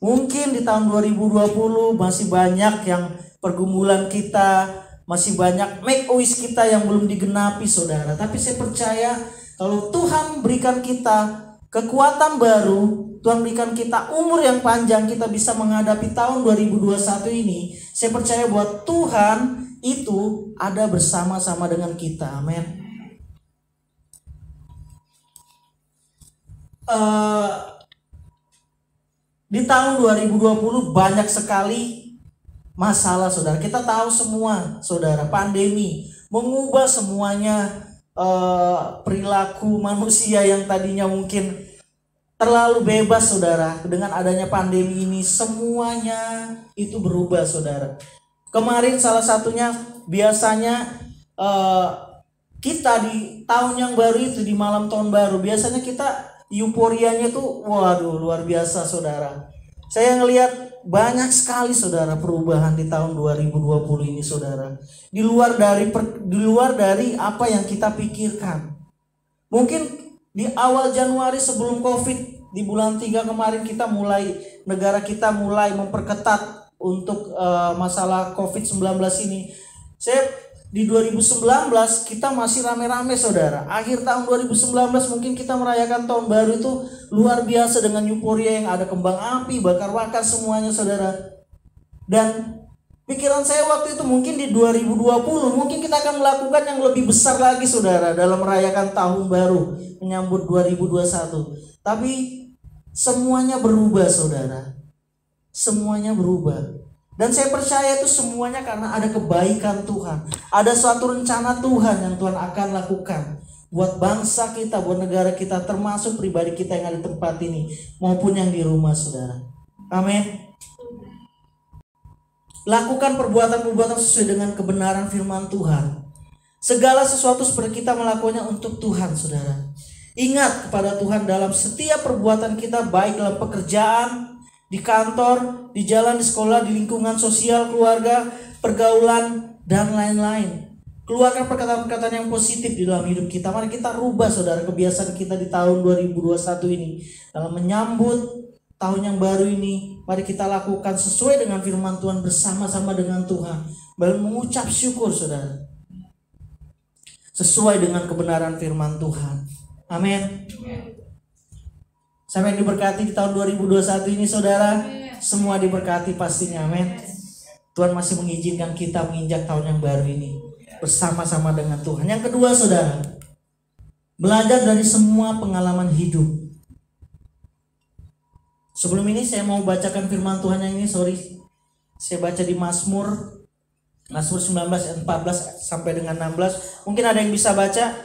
Mungkin di tahun 2020 masih banyak yang pergumulan kita, masih banyak make a wish kita yang belum digenapi, saudara. Tapi saya percaya kalau Tuhan berikan kita kekuatan baru, Tuhan berikan kita umur yang panjang, kita bisa menghadapi tahun 2021 ini. Saya percaya bahwa Tuhan itu ada bersama-sama dengan kita. Amin. Di tahun 2020 banyak sekali masalah, saudara. Kita tahu semua, saudara, pandemi mengubah semuanya, perilaku manusia yang tadinya mungkin terlalu bebas, saudara. Dengan adanya pandemi ini semuanya itu berubah, saudara. Kemarin salah satunya biasanya kita di tahun yang baru itu, di malam tahun baru, biasanya kita euforianya tuh waduh luar biasa, saudara. Saya ngelihat banyak sekali, saudara, perubahan di tahun 2020 ini, saudara. Di luar dari apa yang kita pikirkan. Mungkin di awal Januari sebelum Covid, di bulan 3 kemarin negara kita mulai memperketat untuk masalah Covid-19 ini. Di 2019 kita masih rame-rame, saudara. Akhir tahun 2019 mungkin kita merayakan tahun baru itu luar biasa dengan euforia yang ada kembang api, bakar-bakar semuanya, saudara. Dan pikiran saya waktu itu mungkin di 2020 mungkin kita akan melakukan yang lebih besar lagi, saudara, dalam merayakan tahun baru menyambut 2021. Tapi semuanya berubah, saudara. Semuanya berubah. Dan saya percaya itu semuanya karena ada kebaikan Tuhan. Ada suatu rencana Tuhan yang Tuhan akan lakukan buat bangsa kita, buat negara kita, termasuk pribadi kita yang ada di tempat ini maupun yang di rumah, saudara. Amin. Lakukan perbuatan-perbuatan sesuai dengan kebenaran firman Tuhan. Segala sesuatu seperti kita melakukannya untuk Tuhan, saudara. Ingat kepada Tuhan dalam setiap perbuatan kita, baik dalam pekerjaan, di kantor, di jalan, di sekolah, di lingkungan sosial, keluarga, pergaulan, dan lain-lain. Keluarkan perkataan-perkataan yang positif di dalam hidup kita. Mari kita rubah, saudara, kebiasaan kita di tahun 2021 ini. Dalam menyambut tahun yang baru ini, mari kita lakukan sesuai dengan firman Tuhan bersama-sama dengan Tuhan. Dan mengucap syukur, saudara. Sesuai dengan kebenaran firman Tuhan. Amin. Sampai diberkati di tahun 2021 ini, saudara. Semua diberkati pastinya, amin. Tuhan masih mengizinkan kita menginjak tahun yang baru ini bersama-sama dengan Tuhan. Yang kedua, saudara, Belajar dari semua pengalaman hidup. Sebelum ini saya mau bacakan firman Tuhan yang ini, Saya baca di Mazmur 19 ayat 14 sampai dengan 16. Mungkin ada yang bisa baca?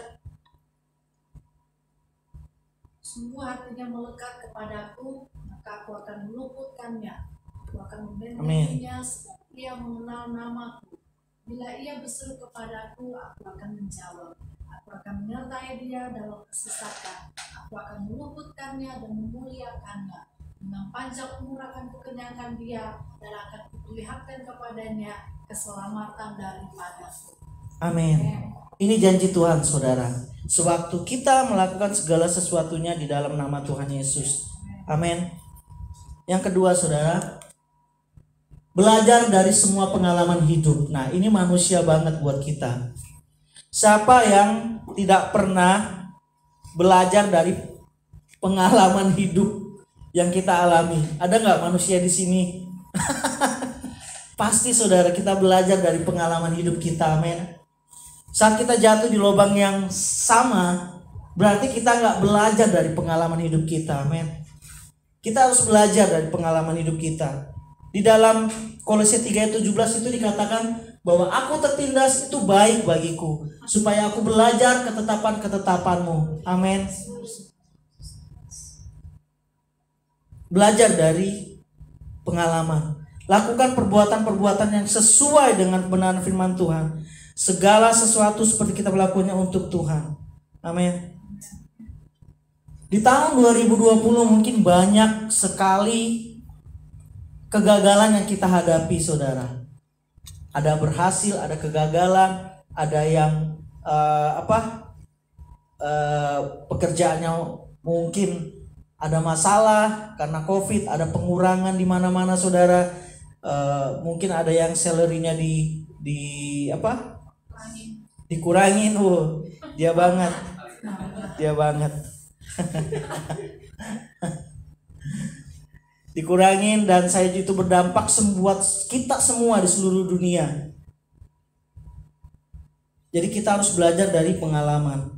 Semua hatinya melekat kepadaku, maka aku akan meluputkannya. Aku akan membentenginya sebab ia mengenal namaku. Bila ia berseru kepadaku, aku akan menjawab. Aku akan menyertai dia dalam kesesakan. Aku akan meluputkannya dan memuliakannya. Dengan panjang umur akan kukenyangkan dia, dan akan kuperlihatkan kepadanya keselamatan daripadaku. Amin. Ini janji Tuhan, saudara. Sewaktu kita melakukan segala sesuatunya di dalam nama Tuhan Yesus. Amin. Yang kedua, saudara, belajar dari semua pengalaman hidup. Nah, ini manusia banget buat kita. Siapa yang tidak pernah belajar dari pengalaman hidup yang kita alami? Ada nggak manusia di sini? Pasti, saudara, kita belajar dari pengalaman hidup kita. Amin. Saat kita jatuh di lubang yang sama, berarti kita nggak belajar dari pengalaman hidup kita. Amin. Kita harus belajar dari pengalaman hidup kita. Di dalam Kolose 3 ayat 17 itu dikatakan bahwa aku tertindas itu baik bagiku, supaya aku belajar ketetapan-ketetapanmu. Amin. Belajar dari pengalaman. Lakukan perbuatan-perbuatan yang sesuai dengan kebenaran firman Tuhan. Segala sesuatu seperti kita melakukannya untuk Tuhan. Amin. Di tahun 2020 mungkin banyak sekali kegagalan yang kita hadapi, saudara. Ada berhasil, ada kegagalan, ada yang pekerjaannya mungkin ada masalah karena COVID, ada pengurangan di mana-mana, saudara. Mungkin ada yang salary-nya dikurangin. Dia banget. Dikurangin, dan saya itu berdampak buat kita semua di seluruh dunia. Jadi kita harus belajar dari pengalaman.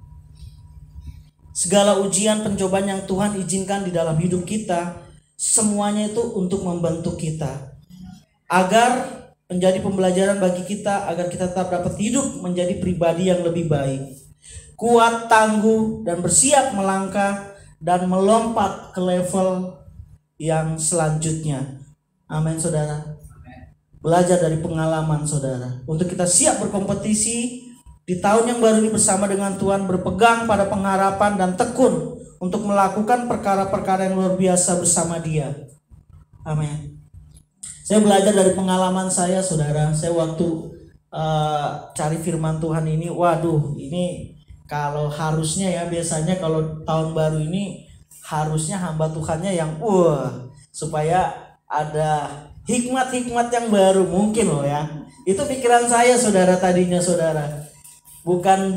Segala ujian pencobaan yang Tuhan izinkan di dalam hidup kita, semuanya itu untuk membentuk kita, agar menjadi pembelajaran bagi kita, agar kita tetap dapat hidup menjadi pribadi yang lebih baik, kuat, tangguh, dan bersiap melangkah dan melompat ke level yang selanjutnya. Amin, saudara. Belajar dari pengalaman, saudara, untuk kita siap berkompetisi di tahun yang baru ini bersama dengan Tuhan, berpegang pada pengharapan dan tekun untuk melakukan perkara-perkara yang luar biasa bersama Dia. Amin. Saya belajar dari pengalaman saya, saudara. Saya waktu cari firman Tuhan ini, ini kalau harusnya ya, biasanya kalau tahun baru ini harusnya hamba Tuhannya yang supaya ada hikmat-hikmat yang baru mungkin loh ya. Itu pikiran saya, saudara, tadinya, saudara. Bukan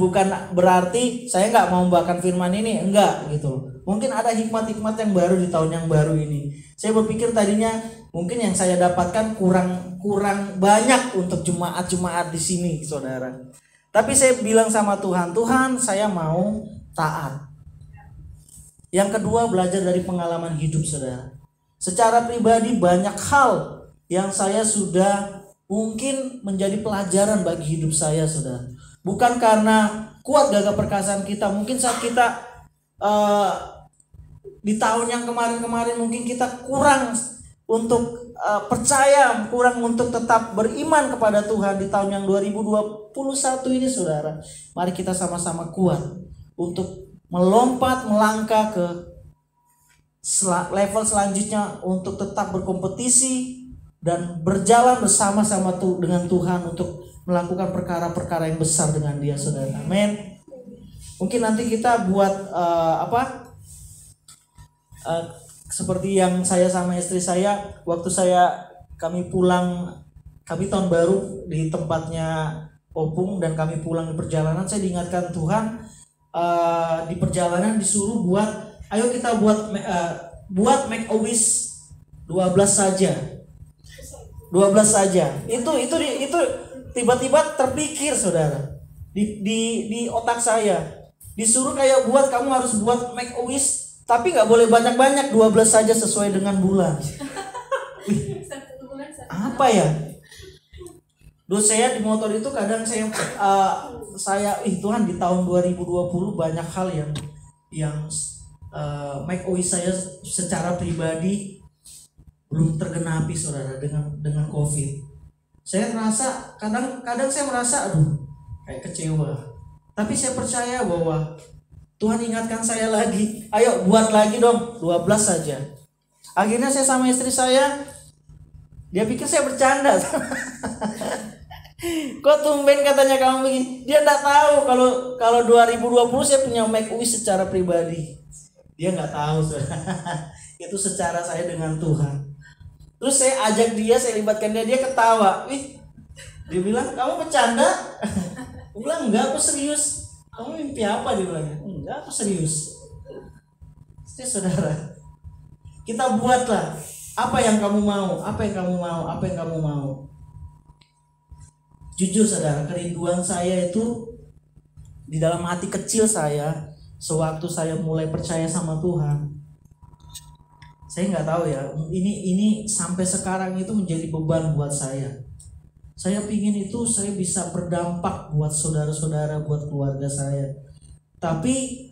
berarti saya nggak mau membawakan firman ini, enggak gitu. Mungkin ada hikmat-hikmat yang baru di tahun yang baru ini. Saya berpikir tadinya mungkin yang saya dapatkan kurang banyak untuk jemaat-jemaat di sini, saudara. Tapi saya bilang sama Tuhan, saya mau taat. Yang kedua, belajar dari pengalaman hidup, saudara. Secara pribadi banyak hal yang saya sudah mungkin menjadi pelajaran bagi hidup saya, saudara. Bukan karena kuat gagah perkasaan kita. Mungkin saat kita di tahun yang kemarin-kemarin mungkin kita kurang untuk percaya, kurang untuk tetap beriman kepada Tuhan. Di tahun yang 2021 ini, saudara, mari kita sama-sama kuat untuk melompat, melangkah ke level selanjutnya, untuk tetap berkompetisi dan berjalan bersama-sama dengan Tuhan untuk melakukan perkara-perkara yang besar dengan Dia, saudara. Amin. Mungkin nanti kita buat seperti yang saya sama istri saya, waktu kami tahun baru di tempatnya Opung, dan kami pulang di perjalanan, saya diingatkan Tuhan, di perjalanan disuruh ayo kita buat make a wish 12 saja. Itu tiba-tiba terpikir, saudara, di otak saya. Disuruh kayak kamu harus buat make a wish, tapi nggak boleh banyak-banyak, 12 saja sesuai dengan bulan. Apa ya? Dulu saya di motor itu kadang Tuhan di tahun 2020 banyak hal yang make a wish saya secara pribadi belum tergenapi, saudara, dengan COVID. Saya merasa kadang saya merasa kayak kecewa. Tapi saya percaya bahwa Tuhan ingatkan saya lagi, ayo buat lagi dong, 12 saja. Akhirnya saya sama istri saya, dia pikir saya bercanda. Kok tumben katanya kamu begini? Dia enggak tahu kalau 2020 saya punya make wish secara pribadi. Dia enggak tahu, saudara. Itu secara saya dengan Tuhan. Terus saya ajak dia, saya libatkan dia ketawa. Dia bilang, "Kamu bercanda?" Aku bilang, "Enggak, aku serius." "Kamu mimpi apa?" Dia bilang. "Enggak, aku serius." Jadi saudara, kita buatlah apa yang kamu mau, apa yang kamu mau, apa yang kamu mau. Jujur saudara, kerinduan saya itu di dalam hati kecil saya sewaktu saya mulai percaya sama Tuhan. Saya nggak tahu ya, ini sampai sekarang itu menjadi beban buat saya. Saya pingin itu saya bisa berdampak buat saudara-saudara, buat keluarga saya. Tapi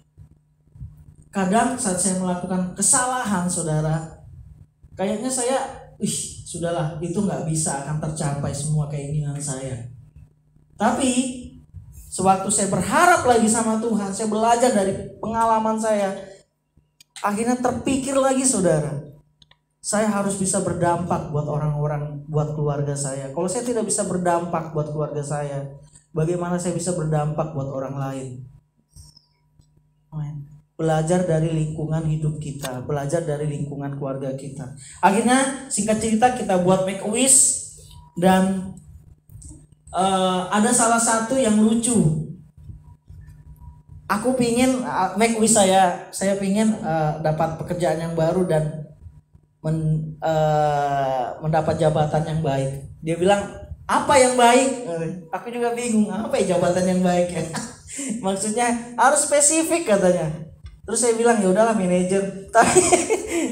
kadang saat saya melakukan kesalahan, saudara, kayaknya saya, sudahlah, itu nggak bisa akan tercapai semua keinginan saya. Tapi sewaktu saya berharap lagi sama Tuhan, saya belajar dari pengalaman saya, akhirnya terpikir lagi, saudara, saya harus bisa berdampak buat orang-orang, buat keluarga saya. Kalau saya tidak bisa berdampak buat keluarga saya, bagaimana saya bisa berdampak buat orang lain? Belajar dari lingkungan hidup kita, belajar dari lingkungan keluarga kita. Akhirnya singkat cerita kita buat make a wish, dan ada salah satu yang lucu. Aku pingin make wish saya pingin dapat pekerjaan yang baru dan mendapat jabatan yang baik. Dia bilang, "Apa yang baik?" Aku juga bingung, apa ya jabatan yang baik ya? Maksudnya harus spesifik katanya. Terus saya bilang, ya udahlah manajer.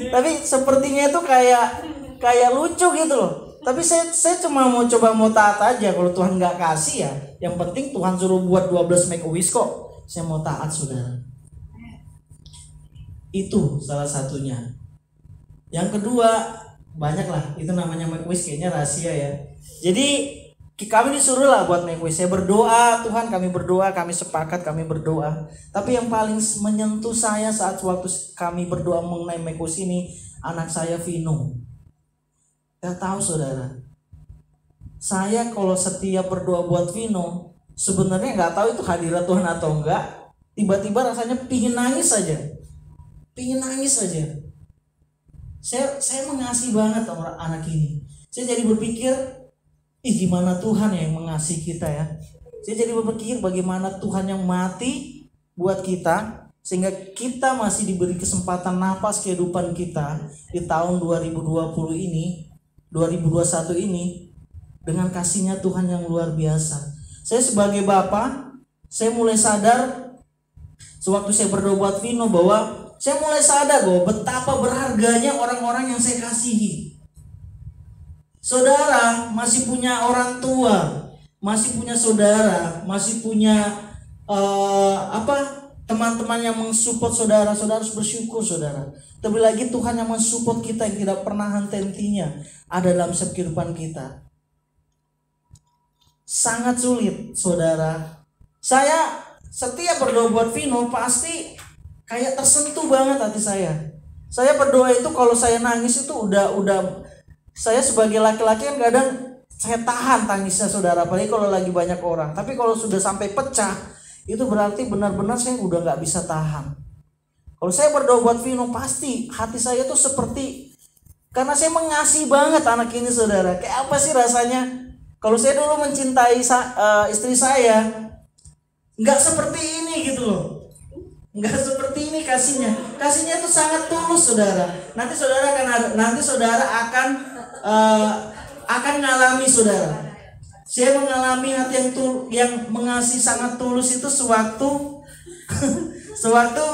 Tapi sepertinya itu kayak lucu gitu loh. Tapi saya cuma mau taat aja. Kalau Tuhan nggak kasih ya, yang penting Tuhan suruh buat 12 make a wish kok. Saya mau taat, saudara. Itu salah satunya. Yang kedua, banyak lah. Itu namanya make wish, kayaknya rahasia ya. Jadi kami disuruh lah buat make wish. Saya berdoa, Tuhan, kami berdoa, kami sepakat, kami berdoa. Tapi yang paling menyentuh saya saat waktu kami berdoa mengenai make wish ini, anak saya Vino. Gak tahu, saudara. Saya kalau setiap berdoa buat Vino, sebenarnya nggak tahu itu hadirat Tuhan atau enggak. Tiba-tiba rasanya pingin nangis saja. Saya mengasihi banget sama anak ini. Saya jadi berpikir, gimana Tuhan yang mengasihi kita ya. Saya jadi berpikir bagaimana Tuhan yang mati buat kita, sehingga kita masih diberi kesempatan napas kehidupan kita di tahun 2020 ini, 2021 ini, dengan kasihnya Tuhan yang luar biasa. Saya sebagai bapak, saya mulai sadar sewaktu saya berdoa buat Vino, bahwa saya mulai sadar bahwa betapa berharganya orang-orang yang saya kasihi. Saudara masih punya orang tua, masih punya saudara, masih punya teman-teman yang mensupport saudara. Saudara harus bersyukur, saudara. Terlebih lagi Tuhan yang mensupport kita, yang tidak pernah henti-hentinya ada dalam setiap kehidupan kita. Sangat sulit, saudara. Saya setiap berdoa buat Vino pasti kayak tersentuh banget hati saya. Saya berdoa itu kalau saya nangis itu udah saya sebagai laki-laki kan kadang saya tahan tangisnya, saudara, apalagi kalau lagi banyak orang. Tapi kalau sudah sampai pecah, itu berarti benar-benar saya udah nggak bisa tahan. Kalau saya berdoa buat Vino, pasti hati saya tuh seperti, karena saya mengasihi banget anak ini, saudara. Kayak apa sih rasanya? Kalau saya dulu mencintai istri saya, nggak seperti ini gitu loh. Nggak seperti ini kasihnya. Kasihnya itu sangat tulus, saudara. Nanti saudara akan mengalami, saudara. Saya mengalami hati yang mengasihi sangat tulus itu sewaktu Sewaktu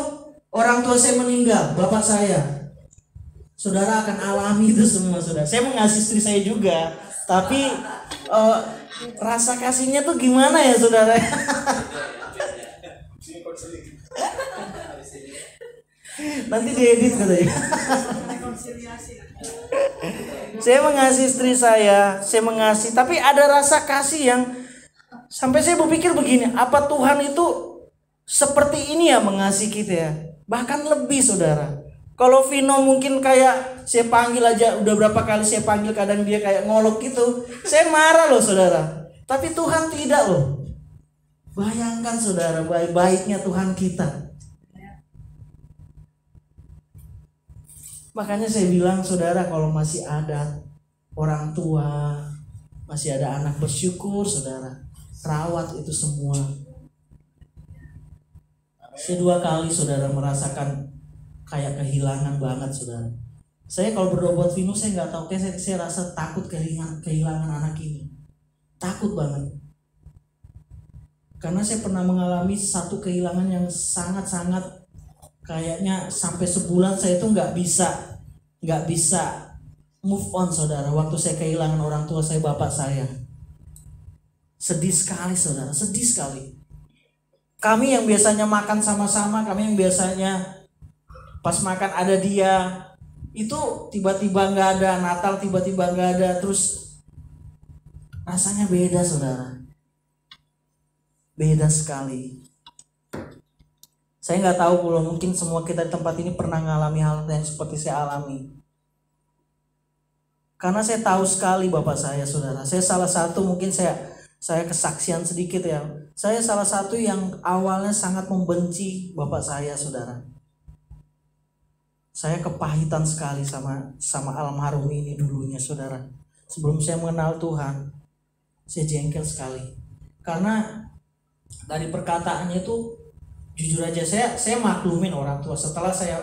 orang tua saya meninggal, bapak saya, saudara akan alami itu semua, saudara. Saya mengasihi istri saya juga, tapi rasa kasihnya tuh gimana ya, saudara? Nanti diedit katanya. Saya mengasihi istri saya mengasihi, tapi ada rasa kasih yang sampai saya berpikir begini, apa Tuhan itu seperti ini ya mengasihi kita ya? Bahkan lebih, saudara. Kalau Vino mungkin kayak saya panggil aja, udah berapa kali saya panggil, kadang dia kayak ngolok gitu, saya marah loh, saudara. Tapi Tuhan tidak loh. Bayangkan, saudara, baik-baiknya Tuhan kita. Makanya saya bilang, saudara, kalau masih ada orang tua, masih ada anak, bersyukur, saudara. Rawat itu semua. Saya 2 kali, saudara, merasakan kayak kehilangan banget, saudara. Saya kalau berdoa buat Vino, saya nggak tahu, kayak saya rasa takut kehilangan anak ini. Takut banget. Karena saya pernah mengalami satu kehilangan yang sangat-sangat, kayaknya sampai sebulan saya itu nggak bisa move on, saudara. Waktu saya kehilangan orang tua saya, bapak saya, sedih sekali, saudara, sedih sekali. Kami yang biasanya makan sama-sama, kami yang biasanya pas makan ada dia, itu tiba-tiba nggak ada. Natal tiba-tiba nggak ada, terus rasanya beda, saudara, beda sekali. Saya nggak tahu kalau mungkin semua kita di tempat ini pernah mengalami hal yang seperti saya alami. Karena saya tahu sekali bapak saya, saudara. Saya salah satu, mungkin saya kesaksian sedikit ya. Saya salah satu yang awalnya sangat membenci bapak saya, saudara. Saya kepahitan sekali sama almarhum ini dulunya, saudara. Sebelum saya mengenal Tuhan, saya jengkel sekali. Karena dari perkataannya itu, jujur aja, saya maklumin orang tua. Setelah saya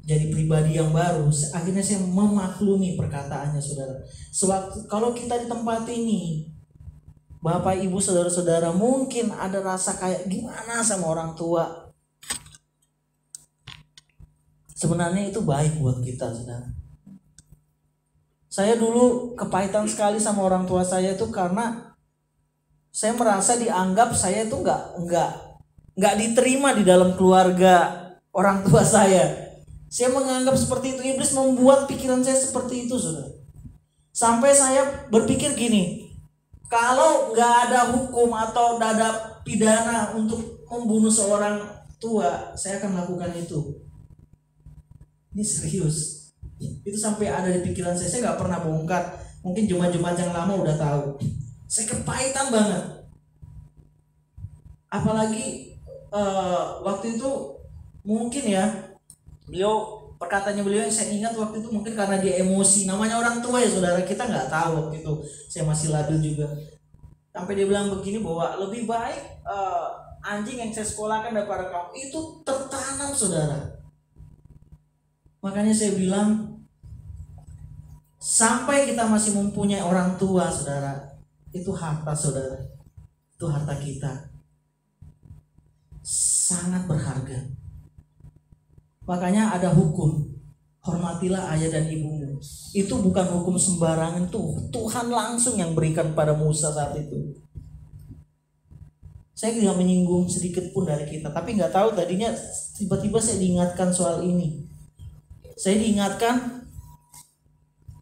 jadi pribadi yang baru, akhirnya saya memaklumi perkataannya, saudara. Sewaktu kalau kita di tempat ini, bapak ibu saudara-saudara, mungkin ada rasa kayak gimana sama orang tua. Sebenarnya itu baik buat kita, saudara. Saya dulu kepahitan sekali sama orang tua saya itu karena saya merasa dianggap saya itu nggak diterima di dalam keluarga orang tua saya. Saya menganggap seperti itu. Iblis membuat pikiran saya seperti itu, saudara. Sampai saya berpikir gini, kalau nggak ada hukum atau nggak ada pidana untuk membunuh seorang tua, saya akan melakukan itu. Ini serius. Itu sampai ada di pikiran saya. Saya nggak pernah bongkar. Mungkin jemaat-jemaat yang lama udah tahu. Saya kepahitan banget. Apalagi waktu itu mungkin ya, perkataannya beliau yang saya ingat waktu itu mungkin karena dia emosi. Namanya orang tua ya, saudara, kita nggak tahu waktu itu. Saya masih labil juga. Sampai dia bilang begini, bahwa lebih baik anjing yang saya sekolahkan daripada kamu. Itu tertanam, saudara. Makanya saya bilang, sampai kita masih mempunyai orang tua, saudara, itu harta, saudara. Itu harta kita. Sangat berharga. Makanya ada hukum. Hormatilah ayah dan ibumu. Itu bukan hukum sembarangan, tuh Tuhan langsung yang berikan pada Musa saat itu. Saya tidak menyinggung sedikit pun dari kita, tapi nggak tahu tadinya tiba-tiba saya diingatkan soal ini. Saya diingatkan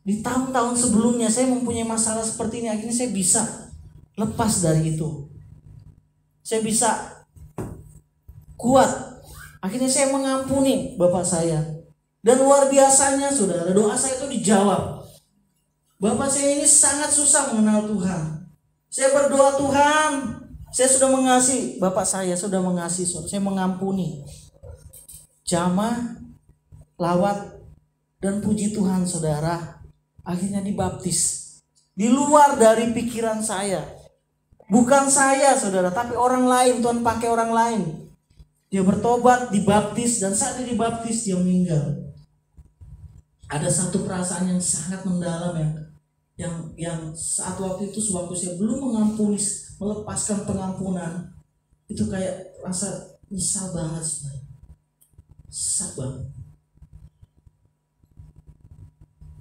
di tahun-tahun sebelumnya saya mempunyai masalah seperti ini. Akhirnya saya bisa lepas dari itu. Saya bisa kuat. Akhirnya saya mengampuni bapak saya. Dan luar biasanya, saudara, doa saya itu dijawab. Bapak saya ini sangat susah mengenal Tuhan. Saya berdoa, Tuhan, saya sudah mengasihi bapak saya, sudah mengasihi, saya mengampuni. Jamaah, lawat, dan puji Tuhan, saudara, akhirnya dibaptis. Di luar dari pikiran saya. Bukan saya, saudara, tapi orang lain. Tuhan pakai orang lain. Dia bertobat, dibaptis, dan saat dia dibaptis dia meninggal. Ada satu perasaan yang sangat mendalam yang saat waktu itu, sewaktu saya belum mengampuni, melepaskan pengampunan, itu kayak rasa nyesal banget sebenarnya. Nyesal banget.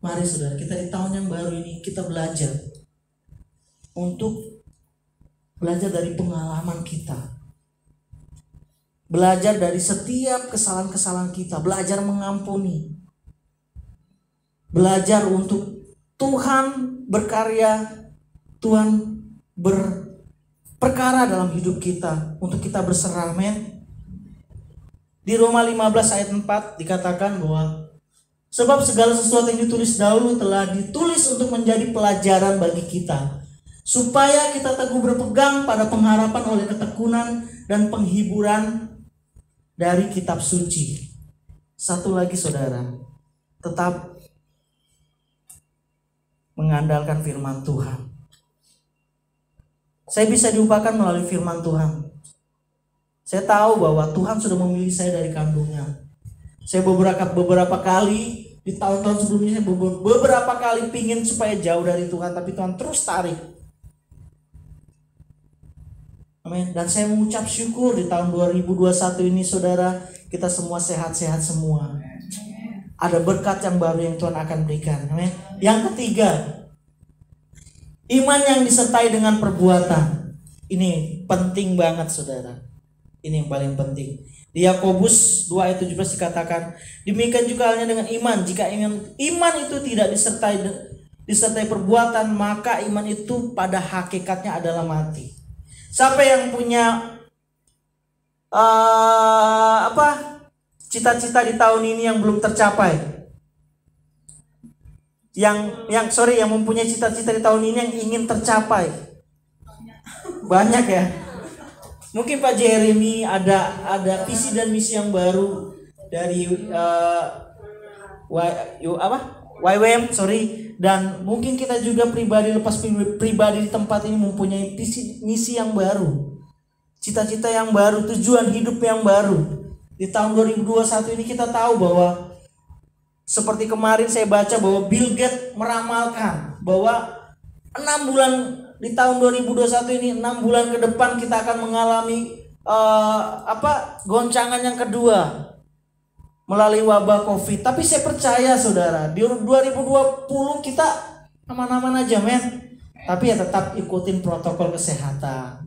Mari saudara, kita di tahun yang baru ini kita belajar untuk belajar dari pengalaman kita. Belajar dari setiap kesalahan-kesalahan kita, belajar mengampuni. Belajar untuk Tuhan berkarya, Tuhan berperkara dalam hidup kita, untuk kita berserah. Amin. Di Roma 15 ayat 4 dikatakan bahwa sebab segala sesuatu yang ditulis dahulu telah ditulis untuk menjadi pelajaran bagi kita, supaya kita teguh berpegang pada pengharapan oleh ketekunan dan penghiburan dari kitab suci. Satu lagi saudara, tetap mengandalkan firman Tuhan. Saya bisa diubahkan melalui firman Tuhan. Saya tahu bahwa Tuhan sudah memilih saya dari kandungan. Saya beberapa kali di tahun-tahun sebelumnya, saya beberapa kali pingin supaya jauh dari Tuhan, tapi Tuhan terus tarik. Amin. Dan saya mengucap syukur di tahun 2021 ini saudara, kita semua sehat-sehat semua. Ada berkat yang baru yang Tuhan akan berikan. Amin. Yang ketiga, iman yang disertai dengan perbuatan. Ini penting banget saudara. Ini yang paling penting. Di Yakobus 2 ayat 17 dikatakan, demikian juga halnya dengan iman. Jika iman itu tidak disertai perbuatan, maka iman itu pada hakikatnya adalah mati. Siapa yang punya cita-cita di tahun ini yang belum tercapai? Yang mempunyai cita-cita di tahun ini yang ingin tercapai? Banyak ya. Mungkin Pak Jeremy ada visi dan misi yang baru dari YWM, dan mungkin kita juga pribadi di tempat ini mempunyai visi misi yang baru, cita-cita yang baru, tujuan hidup yang baru. Di tahun 2021 ini kita tahu bahwa seperti kemarin saya baca bahwa Bill Gates meramalkan bahwa 6 bulan di tahun 2021 ini, 6 bulan ke depan kita akan mengalami goncangan yang kedua melalui wabah Covid. Tapi saya percaya saudara, di 2020 kita aman-aman aja men. Tapi ya tetap ikutin protokol kesehatan.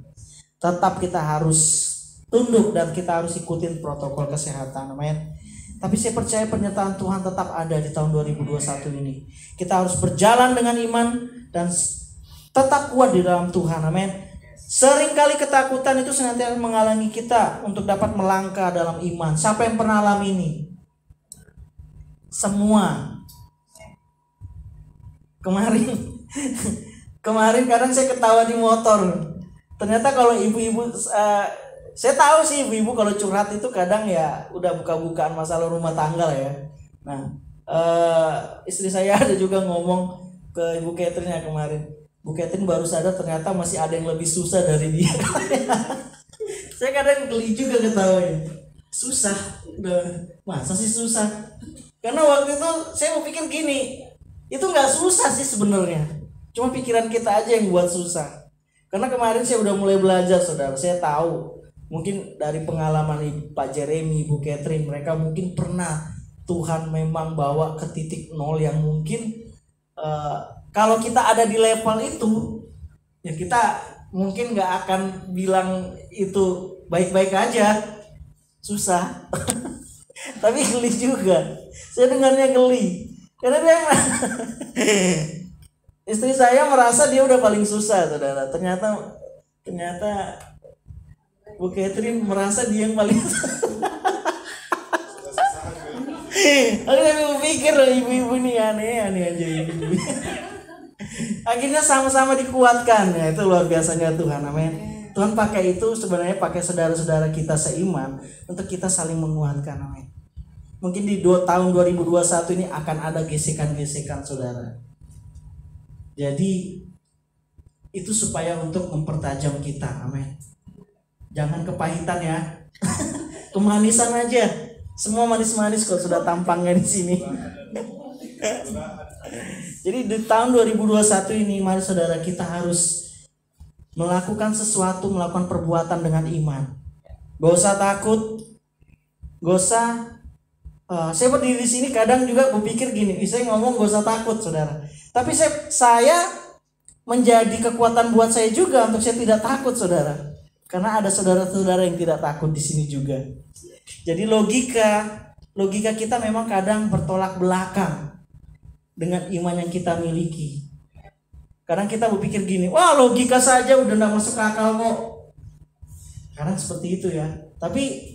Tetap kita harus tunduk dan kita harus ikutin protokol kesehatan, men. Tapi saya percaya penyertaan Tuhan tetap ada di tahun 2021 ini. Kita harus berjalan dengan iman dan tetap kuat di dalam Tuhan, amin. Seringkali ketakutan itu senantiasa menghalangi kita untuk dapat melangkah dalam iman. Siapa yang pernah alami ini? Semua. Kemarin kadang saya ketawa di motor. Ternyata kalau ibu-ibu, saya tahu sih ibu-ibu kalau curhat itu kadang ya udah buka-bukaan masalah rumah tangga lah ya. Nah, istri saya ada juga ngomong ke Ibu Catherine ya kemarin. Bu Catherine baru sadar ternyata masih ada yang lebih susah dari dia. Saya kadang geli juga ketawanya. Susah, udah masa sih susah? Karena waktu itu saya mau pikir gini, itu nggak susah sih sebenarnya. Cuma pikiran kita aja yang buat susah. Karena kemarin saya udah mulai belajar saudara. Saya tahu mungkin dari pengalaman Pak Jeremy, Bu Catherine, mereka mungkin pernah Tuhan memang bawa ke titik nol yang mungkin kalau kita ada di level itu, ya kita mungkin gak akan bilang itu baik-baik aja, susah. Tapi geli juga, saya dengarnya geli. Karena dia istri saya merasa dia udah paling susah, saudara. Ternyata Bu Catherine merasa dia yang paling Aku pikir ibu-ibu nih aneh aja ibu. Akhirnya sama-sama dikuatkan, ya itu luar biasanya Tuhan, amin. Tuhan pakai itu sebenarnya pakai saudara-saudara kita seiman untuk kita saling menguatkan, amin. Mungkin di tahun 2021 ini akan ada gesekan-gesekan saudara. Jadi itu supaya untuk mempertajam kita, amin. Jangan kepahitan ya, kemanisan aja. Semua manis-manis kalau sudah tampangnya di sini. Jadi di tahun 2021 ini mari saudara kita harus melakukan sesuatu, melakukan perbuatan dengan iman. Gak usah takut, gak usah. Saya berdiri di sini kadang juga berpikir gini, saya ngomong gak usah takut, saudara. Tapi saya menjadi kekuatan buat saya juga untuk saya tidak takut, saudara. Karena ada saudara-saudara yang tidak takut di sini juga. Jadi logika kita memang kadang bertolak belakang dengan iman yang kita miliki. Kadang kita berpikir gini, wah logika saja udah gak masuk akal kok. Kadang seperti itu ya. Tapi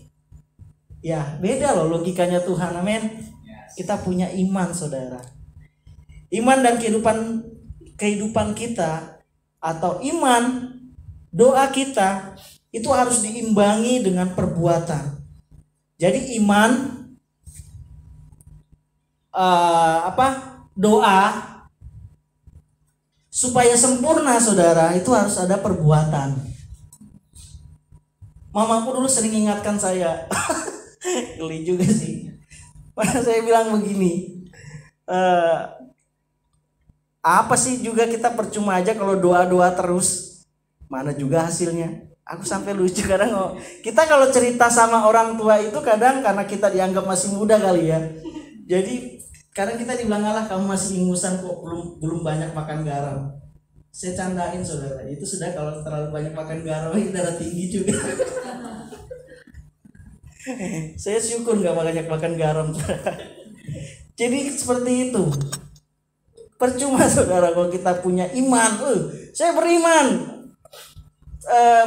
ya beda loh logikanya Tuhan, amin. Kita punya iman, saudara. Iman dan kehidupan kita atau iman, doa kita itu harus diimbangi dengan perbuatan. Jadi iman, doa supaya sempurna, saudara, itu harus ada perbuatan. Mamaku dulu sering ingatkan saya, geli juga sih. Saya bilang begini, apa sih juga kita percuma aja kalau doa-doa terus, mana juga hasilnya. Aku sampai lucu kadang kita kalau cerita sama orang tua itu kadang karena kita dianggap masih muda kali ya. Jadi kadang kita dibilang, alah kamu masih ingusan kok, belum banyak makan garam. Saya candain, saudara, itu sudah kalau terlalu banyak makan garam itu darah tinggi juga. Saya syukur gak banyak makan garam. Jadi seperti itu. Percuma, saudara, kalau kita punya iman. Saya beriman.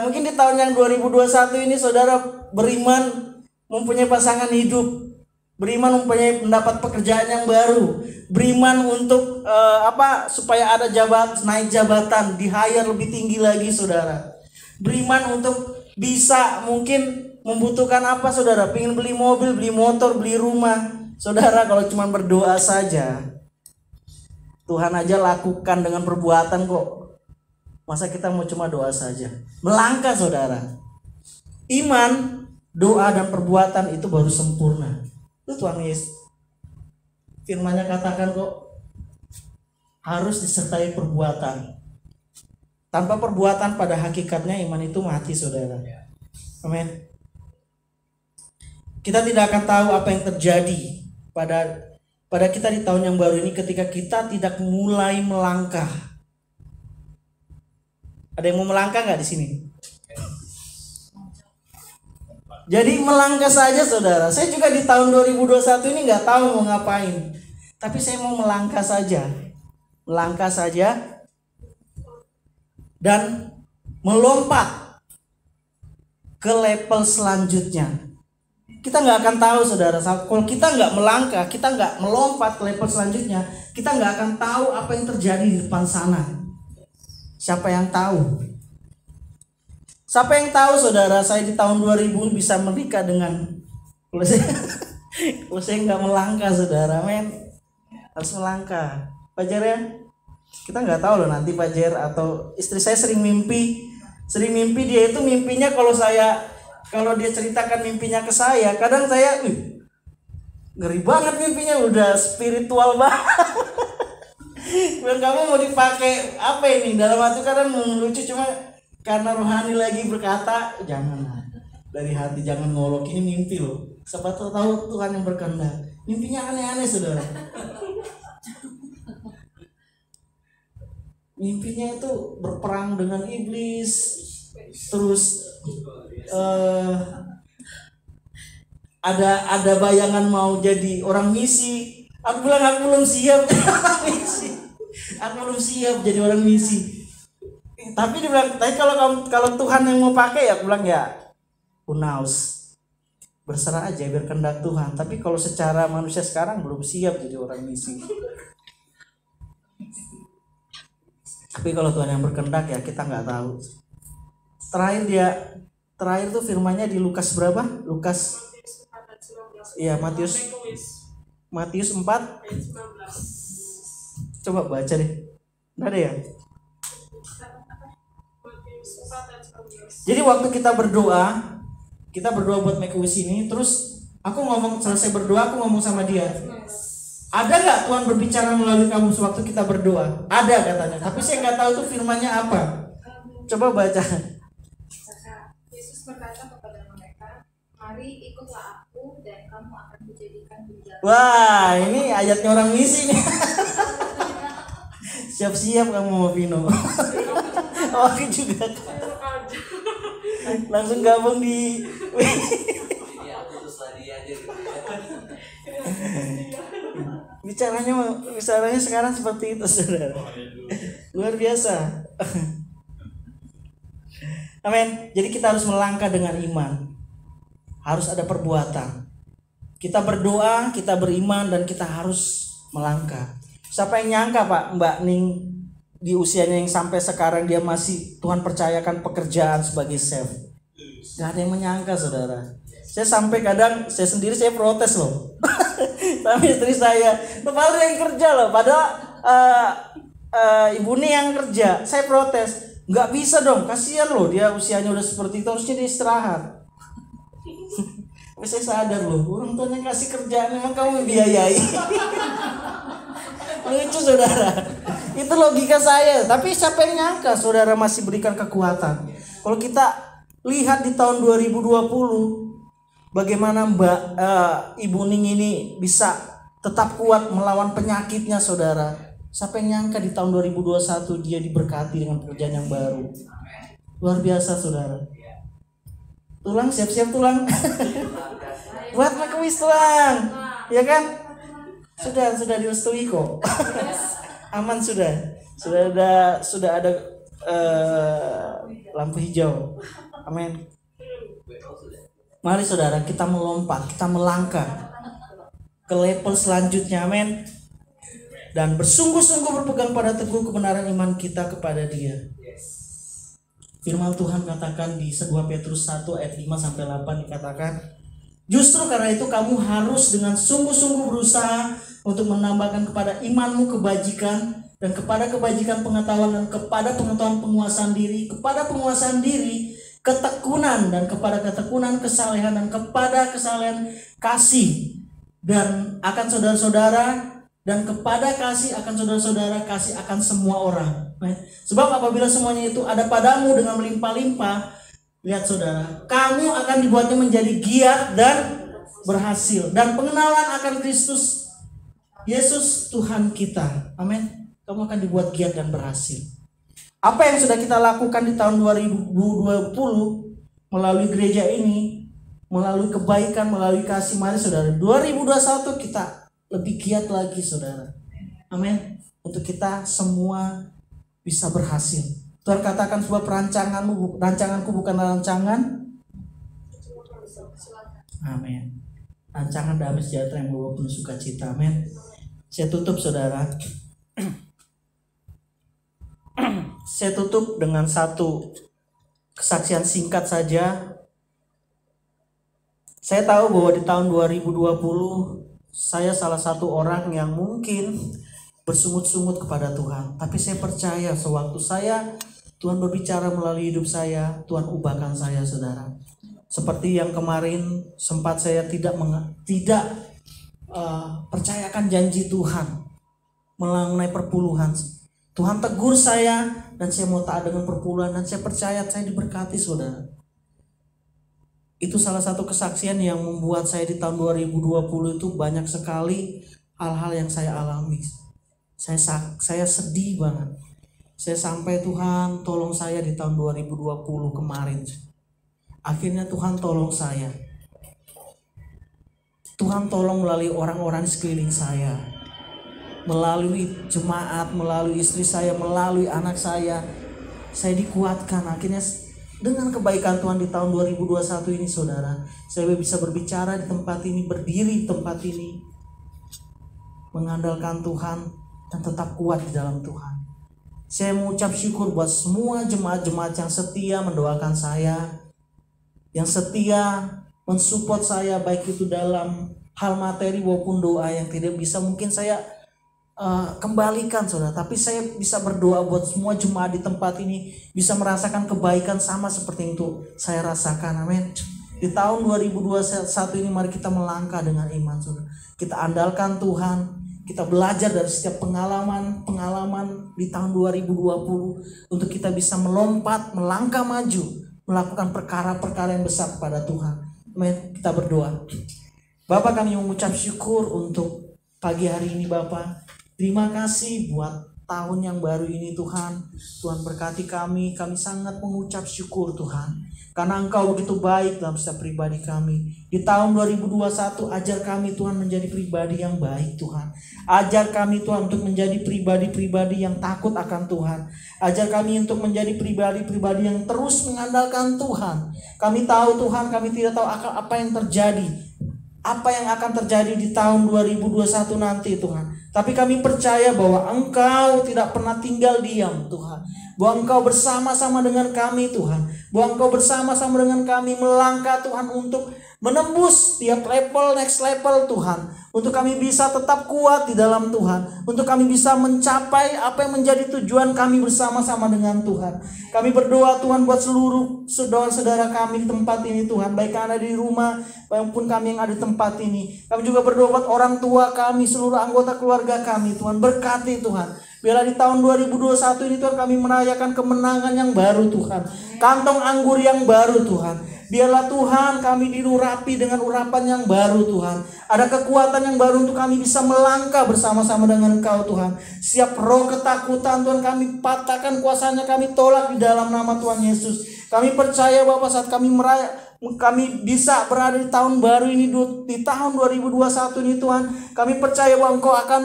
Mungkin di tahun yang 2021 ini saudara beriman mempunyai pasangan hidup, beriman mempunyai mendapat pekerjaan yang baru, beriman untuk supaya ada naik jabatan, di hire lebih tinggi lagi, saudara. Beriman untuk bisa mungkin membutuhkan apa, saudara, pengen beli mobil, beli motor, beli rumah. Saudara, kalau cuma berdoa saja, Tuhan aja lakukan dengan perbuatan kok. Masa kita mau cuma doa saja? Melangkah, saudara. Iman, doa, dan perbuatan itu baru sempurna. Itu Tuhan Yesus firman-Nya katakan kok, harus disertai perbuatan. Tanpa perbuatan pada hakikatnya iman itu mati, saudara. Amin. Kita tidak akan tahu apa yang terjadi pada kita di tahun yang baru ini ketika kita tidak mulai melangkah. Ada yang mau melangkah nggak di sini? Jadi melangkah saja, saudara. Saya juga di tahun 2021 ini nggak tahu mau ngapain, tapi saya mau melangkah saja, dan melompat ke level selanjutnya. Kita nggak akan tahu, saudara. Kalau kita nggak melangkah, kita nggak melompat ke level selanjutnya, kita nggak akan tahu apa yang terjadi di depan sana. Siapa yang tahu? Siapa yang tahu, saudara, saya di tahun 2000 bisa menikah dengan kalau saya nggak melangkah, saudara, harus melangkah. Pak Jer ya? Kita nggak tahu loh nanti Pak Jer atau istri saya sering mimpi dia itu mimpinya kalau dia ceritakan mimpinya ke saya, kadang saya ngeri banget mimpinya, udah spiritual banget. Bilang kamu mau dipakai apa ini? Dalam hati kadang lucu, cuma karena rohani lagi berkata, jangan dari hati, jangan ngolok, ini mimpi loh. Siapa tahu Tuhan yang berkehendak. Mimpinya aneh-aneh, saudara. Mimpinya itu berperang dengan iblis, terus ada bayangan mau jadi orang misi. Aku bilang aku belum siap jadi orang misi. Tapi dia bilang, tapi kalau Tuhan yang mau pakai ya, aku bilang ya, who knows, berserah aja biar kehendak Tuhan. Tapi kalau secara manusia sekarang belum siap jadi orang misi. Tapi kalau Tuhan yang berkehendak ya kita nggak tahu. Terakhir tuh firman-Nya di Lukas berapa? Matius 4. Coba baca deh. Nggak ada ya? Jadi waktu kita berdoa buat Make a Wish ini, terus selesai berdoa aku ngomong sama dia, ada nggak Tuhan berbicara melalui kamu sewaktu kita berdoa? Ada katanya, tapi saya nggak tahu itu firman-Nya apa. Coba baca. Yesus berkata kepada mereka, mari ikutlah aku dan kamu akan kujadikan berjalan. Wah, ini ayatnya orang misi nih. Siap-siap kamu mau Vino. Oke juga. Langsung gabung di. Bicaranya sekarang seperti itu, saudara. Luar biasa. Amin. Jadi kita harus melangkah dengan iman. Harus ada perbuatan. Kita berdoa, kita beriman, dan kita harus melangkah. Siapa yang nyangka Pak, Mbak Ning di usianya yang sampai sekarang dia masih Tuhan percayakan pekerjaan sebagai chef. Gak ada yang menyangka, saudara. Saya sampai kadang saya sendiri saya protes loh. Tapi istri saya, padahal dia yang kerja loh. Padahal Ibu Ning yang kerja. Saya protes. Nggak bisa dong, kasihan loh dia usianya udah seperti itu, harusnya dia istirahat. Tapi saya sadar loh, orang tuanya kasih kerjaan, memang kamu membiayai. Lucu saudara, itu logika saya. Tapi siapa yang nyangka saudara masih berikan kekuatan. Kalau kita lihat di tahun 2020, bagaimana Ibu Ning ini bisa tetap kuat melawan penyakitnya saudara. Siapa yang nyangka di tahun 2021 dia diberkati dengan pekerjaan yang baru. Luar biasa saudara. Tulang, siap-siap tulang. Buat makuis tulang. Ya kan? Sudah direstui kok. Aman sudah. Sudah ada lampu hijau. Amin. Mari saudara kita melompat, kita melangkah ke level selanjutnya. Amin. Dan bersungguh-sungguh berpegang pada teguh kebenaran iman kita kepada Dia. Firman Tuhan katakan di 1 Petrus 1 ayat 5-8 dikatakan, justru karena itu kamu harus dengan sungguh-sungguh berusaha untuk menambahkan kepada imanmu kebajikan, dan kepada kebajikan pengetahuan, dan kepada pengetahuan penguasaan diri, kepada penguasaan diri ketekunan, dan kepada ketekunan kesalehan, dan kepada kesalehan kasih, dan akan saudara-saudara, dan kepada kasih akan saudara-saudara, kasih akan semua orang. Sebab apabila semuanya itu ada padamu dengan melimpah-limpah, lihat saudara, kamu akan dibuatnya menjadi giat dan berhasil, dan pengenalan akan Kristus Yesus Tuhan kita. Amin. Kamu akan dibuat giat dan berhasil. Apa yang sudah kita lakukan di tahun 2020 melalui gereja ini, melalui kebaikan, melalui kasih, mari saudara 2021 kita lebih giat lagi saudara. Amin. Untuk kita semua bisa berhasil. Tuhan katakan sebab rancanganku bukan rancangan. Amin. Rancangan damai sejahtera yang membawa penuh sukacita. Amin. Saya tutup saudara. Saya tutup dengan satu kesaksian singkat saja. Saya tahu bahwa di tahun 2020 saya salah satu orang yang mungkin bersungut-sungut kepada Tuhan. Tapi saya percaya sewaktu Tuhan berbicara melalui hidup saya, Tuhan ubahkan saya saudara. Seperti yang kemarin sempat saya tidak percayakan janji Tuhan mengenai perpuluhan. Tuhan tegur saya dan saya mau taat dengan perpuluhan, dan saya percaya saya diberkati saudara. Itu salah satu kesaksian yang membuat saya di tahun 2020 itu banyak sekali hal-hal yang saya alami. Saya sedih banget. Saya sampai Tuhan tolong saya di tahun 2020 kemarin. Akhirnya Tuhan tolong saya. Tuhan tolong melalui orang-orang di sekeliling saya. Melalui jemaat, melalui istri saya, melalui anak saya. Saya dikuatkan. Akhirnya dengan kebaikan Tuhan di tahun 2021 ini saudara, saya bisa berbicara di tempat ini, berdiri di tempat ini, mengandalkan Tuhan dan tetap kuat di dalam Tuhan. Saya mengucap syukur buat semua jemaat-jemaat yang setia mendoakan saya, yang setia mensupport saya baik itu dalam hal materi maupun doa yang tidak bisa mungkin saya kembalikan saudara, tapi saya bisa berdoa buat semua jemaat di tempat ini bisa merasakan kebaikan sama seperti itu saya rasakan. Amin. Di tahun 2021 ini mari kita melangkah dengan iman saudara. Kita andalkan Tuhan, Kita belajar dari setiap pengalaman di tahun 2020 untuk kita bisa melompat, melangkah maju, melakukan perkara-perkara yang besar kepada Tuhan. Amin. Kita berdoa. Bapa, kami mengucap syukur untuk pagi hari ini Bapa. Terima kasih buat tahun yang baru ini Tuhan. Tuhan berkati kami sangat mengucap syukur Tuhan. Karena Engkau begitu baik dalam setiap pribadi kami. Di tahun 2021 ajar kami Tuhan menjadi pribadi yang baik Tuhan. Ajar kami Tuhan untuk menjadi pribadi-pribadi yang takut akan Tuhan. Ajar kami untuk menjadi pribadi-pribadi yang terus mengandalkan Tuhan. Kami tahu Tuhan, kami tidak tahu apa yang terjadi. Apa yang akan terjadi di tahun 2021 nanti Tuhan. Tapi kami percaya bahwa Engkau tidak pernah tinggal diam Tuhan. Bahwa Engkau bersama-sama dengan kami Tuhan. Bahwa Engkau bersama-sama dengan kami melangkah Tuhan untuk menembus tiap level, next level Tuhan. Untuk kami bisa tetap kuat di dalam Tuhan. Untuk kami bisa mencapai apa yang menjadi tujuan kami bersama-sama dengan Tuhan. Kami berdoa Tuhan buat seluruh saudara-saudara kami di tempat ini Tuhan. Baik yang ada di rumah maupun kami yang ada di tempat ini. Kami juga berdoa buat orang tua kami, seluruh anggota keluarga kami Tuhan. Berkati Tuhan. Biarlah di tahun 2021 ini Tuhan kami merayakan kemenangan yang baru Tuhan. Kantong anggur yang baru Tuhan. Biarlah Tuhan kami diurapi dengan urapan yang baru Tuhan. Ada kekuatan yang baru untuk kami bisa melangkah bersama-sama dengan Engkau Tuhan. Siap roh ketakutan Tuhan kami patahkan kuasanya, kami tolak di dalam nama Tuhan Yesus. Kami percaya Bapak saat kami kami bisa berada di tahun baru ini, di tahun 2021 ini Tuhan. Kami percaya bahwa Engkau akan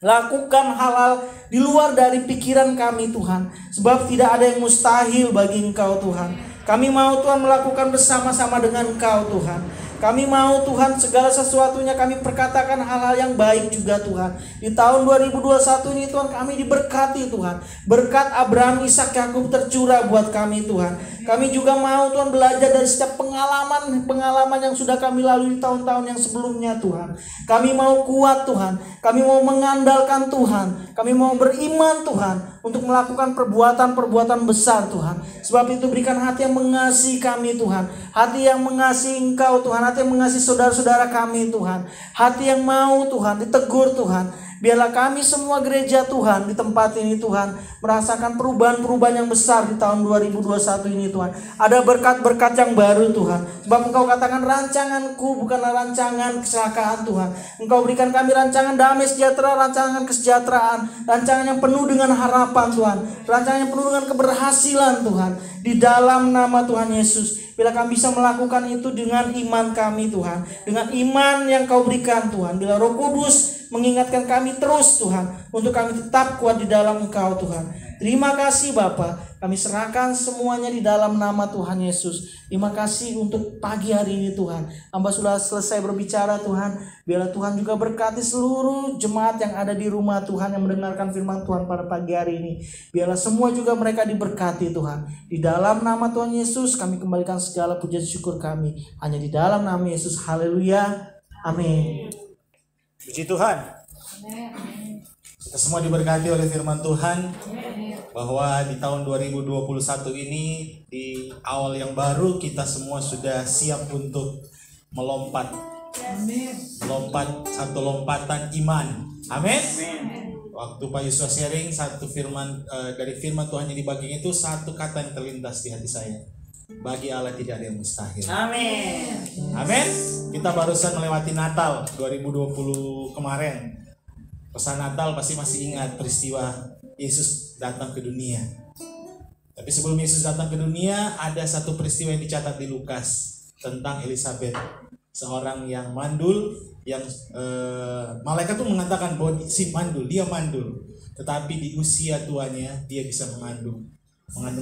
lakukan hal-hal di luar dari pikiran kami Tuhan. Sebab tidak ada yang mustahil bagi Engkau Tuhan. Kami mau Tuhan melakukan bersama-sama dengan Engkau Tuhan. Kami mau Tuhan segala sesuatunya kami perkatakan hal-hal yang baik juga Tuhan. Di tahun 2021 ini Tuhan kami diberkati Tuhan. Berkat Abraham, Ishak, Yakub tercurah buat kami Tuhan. Kami juga mau Tuhan belajar dari setiap pengalaman yang sudah kami lalui di tahun-tahun yang sebelumnya Tuhan. Kami mau kuat Tuhan. Kami mau mengandalkan Tuhan. Kami mau beriman Tuhan untuk melakukan perbuatan-perbuatan besar Tuhan. Sebab itu berikan hati yang mengasihi kami Tuhan. Hati yang mengasihi Engkau Tuhan. Hati yang mengasihi saudara-saudara kami Tuhan. Hati yang mau Tuhan ditegur Tuhan. Biarlah kami semua gereja Tuhan di tempat ini Tuhan merasakan perubahan-perubahan yang besar di tahun 2021 ini Tuhan. Ada berkat-berkat yang baru Tuhan. Sebab Engkau katakan rancanganku bukanlah rancangan kecelakaan Tuhan. Engkau berikan kami rancangan damai sejahtera, rancangan kesejahteraan, rancangan yang penuh dengan harapan Tuhan. Rancangan yang penuh dengan keberhasilan Tuhan. Di dalam nama Tuhan Yesus. Bila kami bisa melakukan itu dengan iman kami Tuhan. Dengan iman yang Kau berikan Tuhan. Bila Roh Kudus mengingatkan kami terus Tuhan. Untuk kami tetap kuat di dalam Engkau Tuhan. Terima kasih Bapa. Kami serahkan semuanya di dalam nama Tuhan Yesus. Terima kasih untuk pagi hari ini Tuhan. Hamba sudah selesai berbicara Tuhan. Biarlah Tuhan juga berkati seluruh jemaat yang ada di rumah Tuhan yang mendengarkan firman Tuhan pada pagi hari ini. Biarlah semua juga mereka diberkati Tuhan. Di dalam nama Tuhan Yesus kami kembalikan segala pujian syukur kami. Hanya di dalam nama Yesus. Haleluya. Amin. Puji Tuhan. Kita semua diberkati oleh firman Tuhan. Bahwa di tahun 2021 ini di awal yang baru kita semua sudah siap untuk melompat. Melompat satu lompatan iman. Amin. Waktu Pak Yusuf sharing satu firman dari firman Tuhan yang dibagikan itu satu kata yang terlintas di hati saya. Bagi Allah tidak ada yang mustahil. Amin. Amin. Kita barusan melewati Natal 2020 kemarin. Pesan Natal pasti masih ingat peristiwa Yesus datang ke dunia. Tapi sebelum Yesus datang ke dunia, ada satu peristiwa yang dicatat di Lukas tentang Elizabeth, seorang yang mandul, yang malaikat tuh mengatakan bahwa si mandul, dia mandul, tetapi di usia tuanya dia bisa mengandung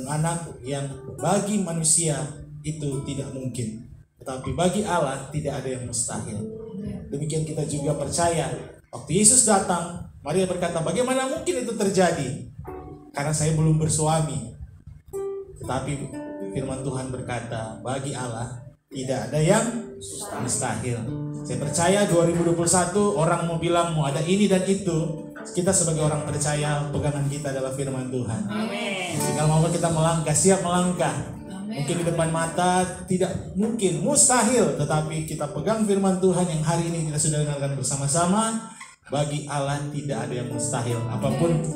anak yang bagi manusia itu tidak mungkin, tetapi bagi Allah tidak ada yang mustahil. Demikian kita juga percaya. Waktu Yesus datang, Maria berkata, bagaimana mungkin itu terjadi? Karena saya belum bersuami. Tetapi firman Tuhan berkata, bagi Allah tidak ada yang mustahil. Saya percaya 2021 orang mau bilang mau ada ini dan itu. Kita sebagai orang percaya, pegangan kita adalah firman Tuhan. Amin. Tinggal mau kita melangkah, siap melangkah. Mungkin di depan mata tidak mungkin, mustahil. Tetapi kita pegang firman Tuhan yang hari ini kita sudah dengarkan bersama-sama. Bagi Allah tidak ada yang mustahil. Apapun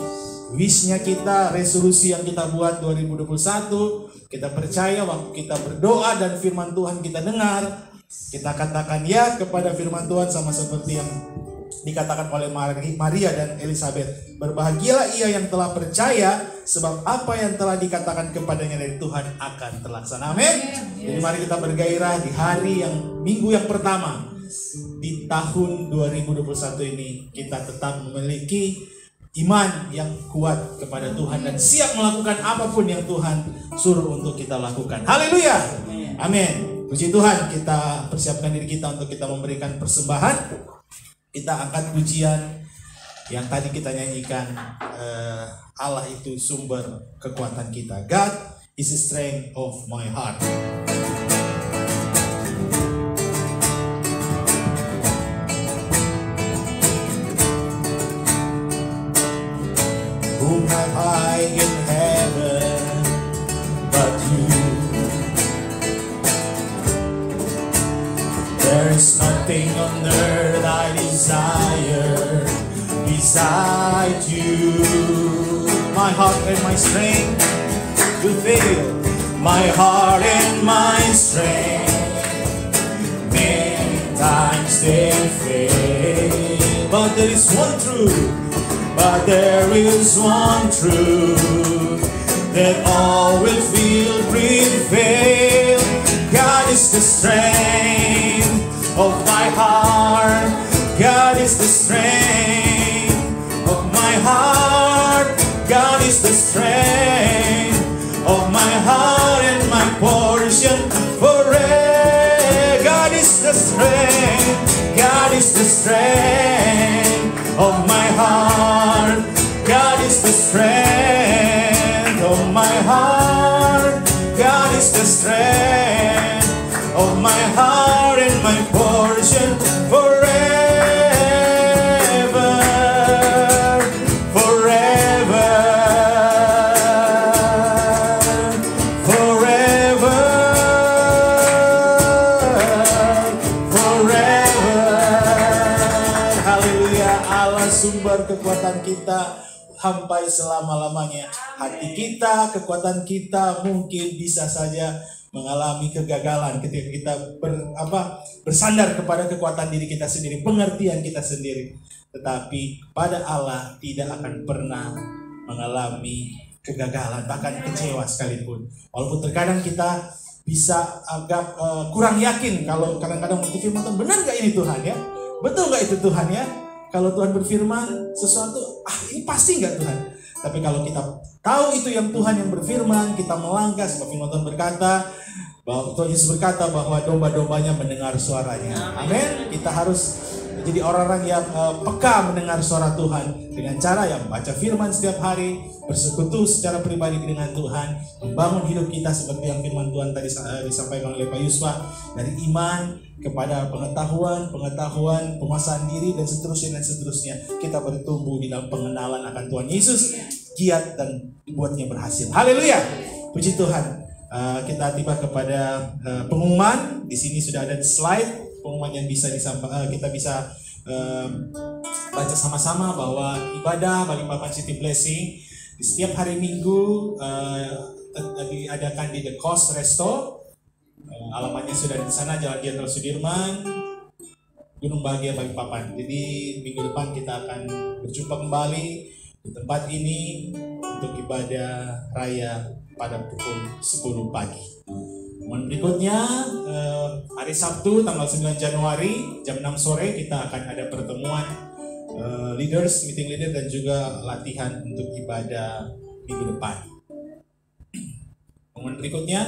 wishnya kita, resolusi yang kita buat 2021, kita percaya waktu kita berdoa dan firman Tuhan kita dengar, kita katakan ya kepada firman Tuhan, sama seperti yang dikatakan oleh Maria dan Elizabeth. Berbahagialah ia yang telah percaya, sebab apa yang telah dikatakan kepadanya dari Tuhan akan terlaksana. Amin. Jadi mari kita bergairah di hari yang minggu yang pertama di tahun 2021 ini, kita tetap memiliki iman yang kuat kepada Tuhan dan siap melakukan apapun yang Tuhan suruh untuk kita lakukan. Haleluya. Amin. Puji Tuhan, kita persiapkan diri kita untuk kita memberikan persembahan. Kita angkat pujian yang tadi kita nyanyikan, Allah itu sumber kekuatan kita. God is the strength of my heart. Whom have I in heaven but you? There is nothing on earth I desire beside you. My heart and my strength will fail. My heart and my strength, many times they fail. But there is one truth. But there is one truth that all will prevail. God is the strength of my heart. God is the strength of my heart. God is the strength of my heart and my portion forever. God is the strength. God is the strength of my heart. God is the strength of my heart. God is the strength of my heart and my portion forever, forever, forever, forever. Haleluya. Allah sumber kekuatan kita sampai selama-lamanya. Hati kita, kekuatan kita mungkin bisa saja mengalami kegagalan ketika kita bersandar kepada kekuatan diri kita sendiri, pengertian kita sendiri. Tetapi pada Allah tidak akan pernah mengalami kegagalan, bahkan kecewa sekalipun. Walaupun terkadang kita bisa agak kurang yakin kalau kadang-kadang firman Tuhan, benar gak ini Tuhan ya? Betul gak itu Tuhan ya? Kalau Tuhan berfirman sesuatu, ini pasti gak Tuhan? Tapi kalau kita tahu itu yang Tuhan yang berfirman, kita melangkah sebab firman Tuhan berkata, bahwa Tuhan Yesus berkata bahwa domba-dombanya mendengar suaranya. Amin. Kita harus jadi orang-orang yang peka mendengar suara Tuhan dengan cara yang baca firman setiap hari, bersekutu secara pribadi dengan Tuhan, membangun hidup kita seperti yang firman Tuhan tadi disampaikan oleh Pak Yusfa, dari iman kepada pengetahuan, penguasaan diri dan seterusnya. Kita bertumbuh di dalam pengenalan akan Tuhan Yesus, giat dan dibuatnya berhasil. Haleluya. Puji Tuhan. Kita tiba kepada pengumuman. Di sini sudah ada slide pengumuman yang bisa kita bisa baca sama-sama, bahwa ibadah Balikpapan City Blessing di setiap hari Minggu diadakan di The Coast Resto. Alamatnya sudah di sana, Jalan Jenderal Sudirman, Gunung Bahagia, Balikpapan. Jadi minggu depan kita akan berjumpa kembali di tempat ini untuk ibadah raya pada pukul 10 pagi. Kemudian berikutnya hari Sabtu tanggal 9 Januari jam 6 sore kita akan ada pertemuan meeting leader dan juga latihan untuk ibadah minggu depan. Kemudian berikutnya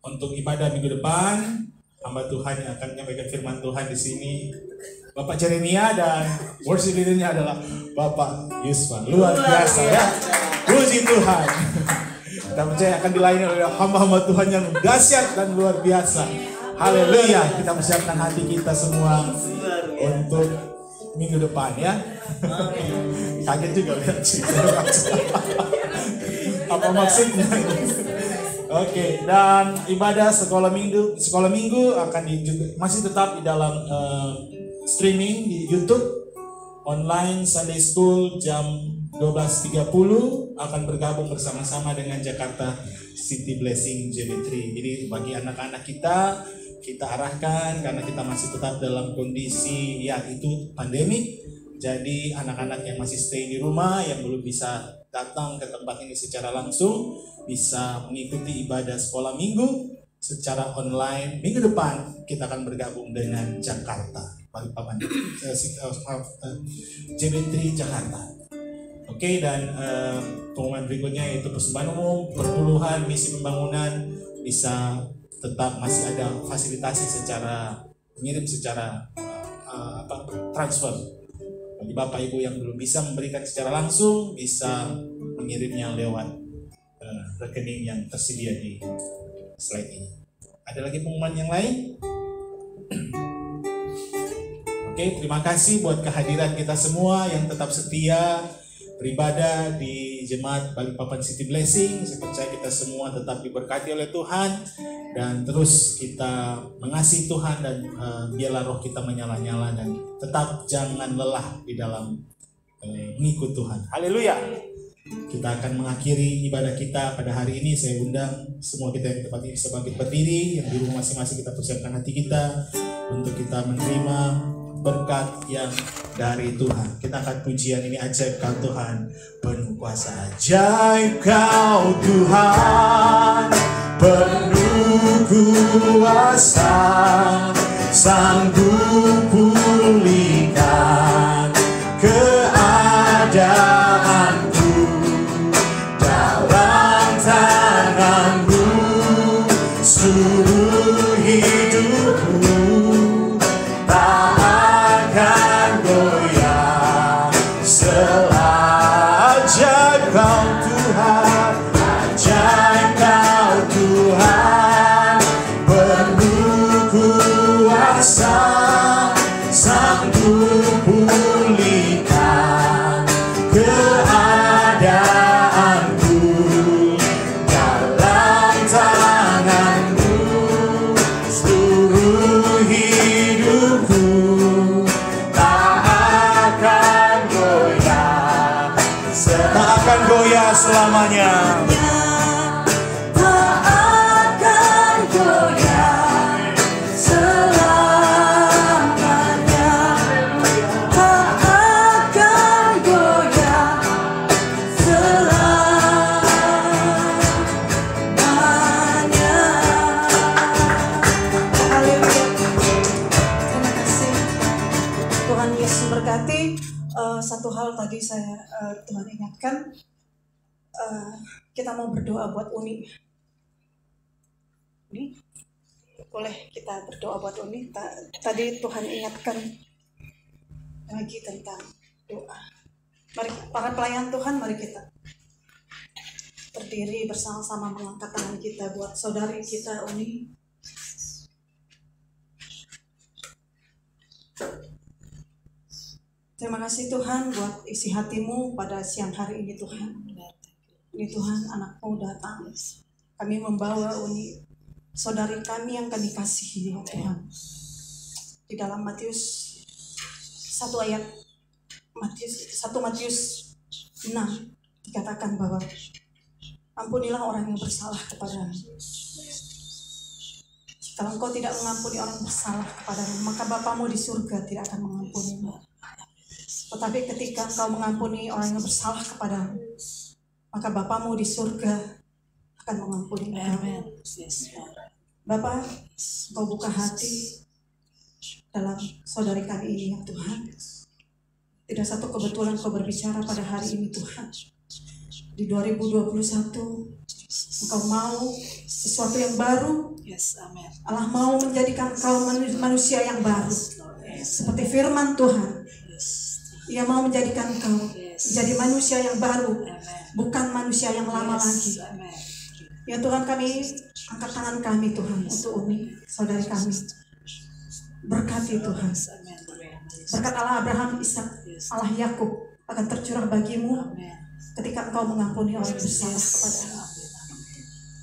untuk ibadah minggu depan, hamba Tuhan yang akan menyampaikan firman Tuhan di sini Bapak Jeremia, dan worship leader-nya adalah Bapak Yusfa. Luar biasa ya. Puji Tuhan. Kita percaya akan dilayani oleh hamba-hamba Tuhan yang dahsyat dan luar biasa. Haleluya. Kita persiapkan hati kita semua untuk minggu depan ya. Kaget juga lihat sih. Apa maksudnya? Oke, dan ibadah sekolah minggu akan masih tetap di dalam streaming di YouTube online Sunday School jam 12.30 akan bergabung bersama-sama dengan Jakarta City Blessing JB3. Jadi bagi anak-anak kita arahkan karena kita masih tetap dalam kondisi yaitu pandemik. Jadi anak-anak yang masih stay di rumah, yang belum bisa datang ke tempat ini secara langsung, bisa mengikuti ibadah sekolah minggu secara online. Minggu depan kita akan bergabung dengan Jakarta, Balikpapan, JB3 Jakarta. Oke, dan pengumuman berikutnya yaitu persembahan umum, perpuluhan, misi pembangunan bisa tetap masih ada fasilitasi secara mengirim secara transfer. Bagi Bapak Ibu yang belum bisa memberikan secara langsung, bisa mengirimnya lewat rekening yang tersedia di slide ini. Ada lagi pengumuman yang lain? Oke, terima kasih buat kehadiran kita semua yang tetap setia beribadah di Jemaat Balikpapan City Blessing. Saya percaya kita semua tetap diberkati oleh Tuhan dan terus kita mengasihi Tuhan dan biarlah roh kita menyala-nyala dan tetap jangan lelah di dalam mengikut Tuhan. Haleluya. Kita akan mengakhiri ibadah kita pada hari ini. Saya undang semua kita yang tempat ini bisa bangkit berdiri, yang di rumah masing-masing kita persiapkan hati kita untuk kita menerima berkat yang dari Tuhan. Kita akan pujian ini, ajaib Kau Tuhan penuh kuasa. Ajaib Kau Tuhan penuh kuasa, sanggup pulihkan keadaanku, dalam tangan-Mu seluruh hidupku tak akan goyah. Ajaib Kau Tuhan, ajaib Kau Tuhan penuh kuasa, sanggup pulihkan keadaanku, dalam tangan-Mu seluruh hidupku tak akan goyah, tak akan goyah selamanya. Tak akan goyah selamanya. Tak akan goyah selamanya. Haleluya. Terima kasih. Tuhan Yesus berkati. Satu hal tadi Tuhan ingatkan, kita mau berdoa buat Uni. Uni, boleh kita berdoa buat Uni. Tadi Tuhan ingatkan lagi tentang doa. Mari para pelayan Tuhan, mari kita berdiri bersama-sama mengangkat tangan kita buat saudari kita Uni. Terima kasih Tuhan buat isi hatimu pada siang hari ini Tuhan. Ini Tuhan, anakmu datang. Kami membawa Uni, saudari kami yang kami kasihi ya Tuhan. Di dalam Matius 1 ayat 1 Matius 6 dikatakan bahwa ampunilah orang yang bersalah kepadamu. Kalau engkau tidak mengampuni orang bersalah kepadamu, maka Bapamu di surga tidak akan mengampunimu. Tetapi ketika engkau mengampuni orang yang bersalah kepadamu, maka Bapamu di surga akan mengampuni engkau. Bapa, engkau buka hati dalam saudari kami ini ya Tuhan. Tidak satu kebetulan engkau berbicara pada hari ini Tuhan. Di 2021, engkau mau sesuatu yang baru. Allah mau menjadikan engkau manusia yang baru. Seperti firman Tuhan. Ia mau menjadikan engkau menjadi manusia yang baru, bukan manusia yang lama lagi. Ya Tuhan, kami angkat tangan kami Tuhan untuk Uni, saudari kami. Berkati Tuhan. Berkat Allah Abraham, Ishak, Allah Yakub akan tercurah bagimu ketika engkau mengampuni orang bersalah kepadamu.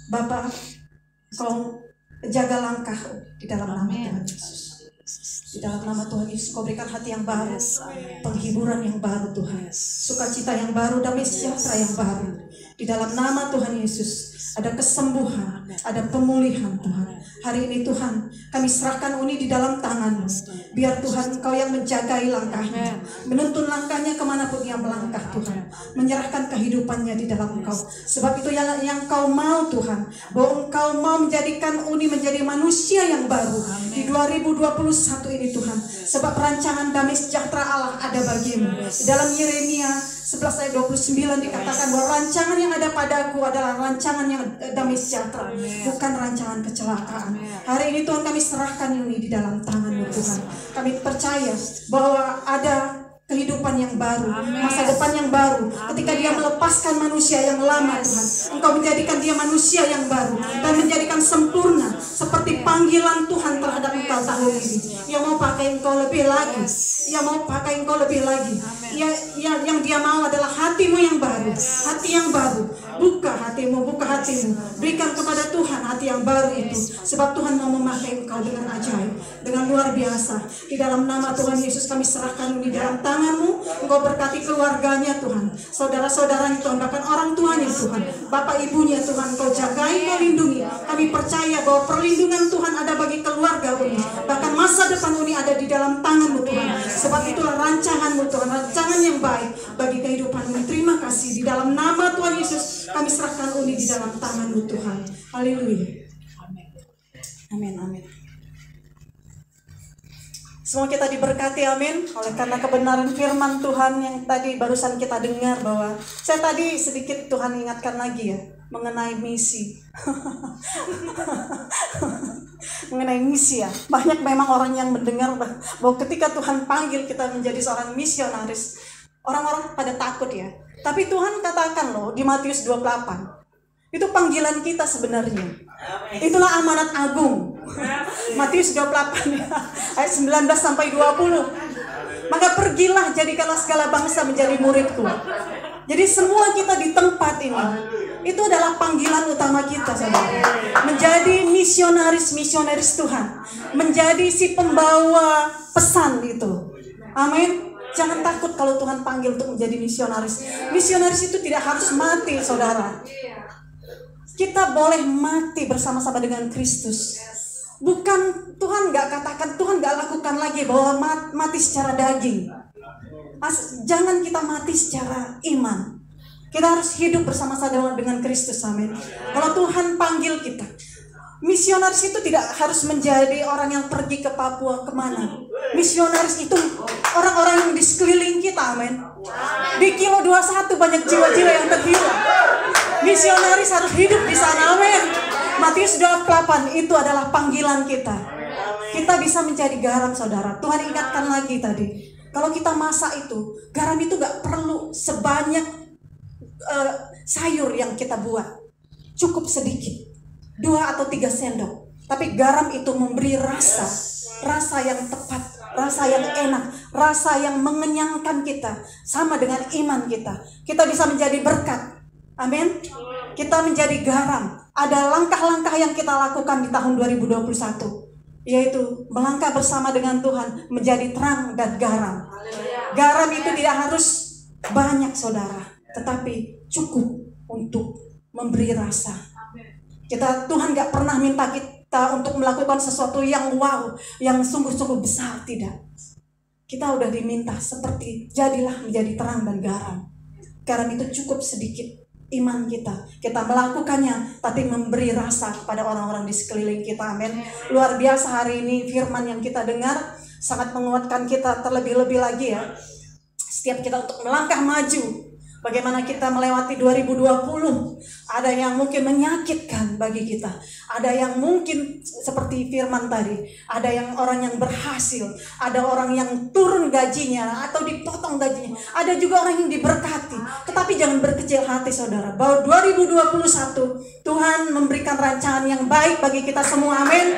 Bapa, engkau jaga langkah di dalam nama Tuhan Yesus. Di dalam nama Tuhan Yesus, Kau berikan hati yang baru, penghiburan yang baru Tuhan, sukacita yang baru, damai sejahtera yang baru. Di dalam nama Tuhan Yesus, ada kesembuhan, ada pemulihan Tuhan. Hari ini Tuhan, kami serahkan Uni di dalam tangan-Mu. Biar Tuhan Engkau yang menjagai langkahnya, menuntun langkahnya kemanapun ia melangkah Tuhan. Menyerahkan kehidupannya di dalam Engkau. Sebab itu yang Kau mau Tuhan, bahwa Engkau mau menjadikan Uni menjadi manusia yang baru di 2021 ini Tuhan. Sebab rancangan damai sejahtera Allah ada bagimu. Di dalam Yeremia 11 ayat 29 dikatakan bahwa rancangan yang ada padaku adalah rancangan yang damai sejahtera, bukan rancangan kecelakaan. Hari ini Tuhan kami serahkan ini di dalam tangan-Mu Tuhan. Kami percaya bahwa ada kehidupan yang baru, masa depan yang baru. Ketika dia melepaskan manusia yang lama Tuhan, Engkau menjadikan dia manusia yang baru dan menjadikan sempurna seperti panggilan Tuhan terhadap engkau tahun ini. Ia mau pakai engkau lebih lagi, ia mau pakai engkau lebih lagi. Yang dia mau adalah hatimu yang baru, hati yang baru. Buka hatimu, berikan kepada Tuhan hati yang baru itu. Sebab Tuhan mau memakai engkau dengan ajaib, dengan luar biasa. Di dalam nama Tuhan Yesus kami serahkan di dalam tangan-Mu. Engkau berkati keluarganya Tuhan, saudara-saudaranya Tuhan, bahkan orang tuanya Tuhan, bapak ibunya Tuhan. Engkau jagai, Engkau lindungi. Kami percaya bahwa perlindungan Tuhan ada bagi keluarga Uni, bahkan masa depan Uni ada di dalam tangan-Mu Tuhan. Sebab itulah rancangan-Mu Tuhan, rancangan yang baik bagi kehidupan Uni. Terima kasih. Di dalam nama Tuhan Yesus kami serahkan Uni di dalam tangan-Mu Tuhan. Haleluya. Amin, amin. Semua kita diberkati, amin. Oleh karena kebenaran firman Tuhan yang tadi barusan kita dengar, bahwa saya tadi sedikit Tuhan ingatkan lagi ya, mengenai misi. Mengenai misi ya. Banyak memang orang yang mendengar bahwa ketika Tuhan panggil kita menjadi seorang misionaris, orang-orang pada takut ya. Tapi Tuhan katakan loh di Matius 28, itu panggilan kita sebenarnya. Itulah amanat agung. Matius 28 ya, ayat 19 sampai 20. Maka pergilah, jadikanlah segala bangsa menjadi muridku. Jadi semua kita di tempat ini, itu adalah panggilan utama kita, saudara. Menjadi misionaris Tuhan, menjadi si pembawa pesan itu. Amin. Jangan takut kalau Tuhan panggil untuk menjadi misionaris. Misionaris itu tidak harus mati, saudara. Kita boleh mati bersama-sama dengan Kristus. Bukan, Tuhan gak katakan, Tuhan gak lakukan lagi bahwa mati secara daging. Jangan kita mati secara iman. Kita harus hidup bersama-sama dengan Kristus, amin. Kalau Tuhan panggil kita, misionaris itu tidak harus menjadi orang yang pergi ke Papua kemana. Misionaris itu orang-orang yang di sekeliling kita, amin. Di Kilo 21 banyak jiwa-jiwa yang terhilang. Misionaris harus hidup di sana, amin. Matius 28 itu adalah panggilan kita. Kita bisa menjadi garam, saudara. Tuhan ingatkan lagi tadi, kalau kita masak itu, garam itu gak perlu sebanyak sayur yang kita buat. Cukup sedikit, 2 atau 3 sendok. Tapi garam itu memberi rasa yang tepat, rasa yang enak, rasa yang mengenyangkan kita. Sama dengan iman kita. Kita bisa menjadi berkat. Amin. Kita menjadi garam. Ada langkah-langkah yang kita lakukan di tahun 2021, yaitu melangkah bersama dengan Tuhan, menjadi terang dan garam. Garam itu tidak harus banyak, saudara, tetapi cukup untuk memberi rasa. Tuhan gak pernah minta kita untuk melakukan sesuatu yang wow, yang sungguh-sungguh besar, tidak. Kita udah diminta seperti jadilah menjadi terang dan garam. Garam itu cukup sedikit. Iman kita melakukannya, tapi memberi rasa kepada orang-orang di sekeliling kita, amin. Luar biasa hari ini firman yang kita dengar sangat menguatkan kita terlebih-lebih lagi ya. Setiap kita untuk melangkah maju, bagaimana kita melewati 2020. Ada yang mungkin menyakitkan bagi kita, ada yang mungkin seperti firman tadi, ada yang orang yang berhasil, ada orang yang turun gajinya atau dipotong gajinya, ada juga orang yang diberkati. Tetapi jangan berkecil hati, saudara, bahwa 2021 Tuhan memberikan rancangan yang baik bagi kita semua, amin.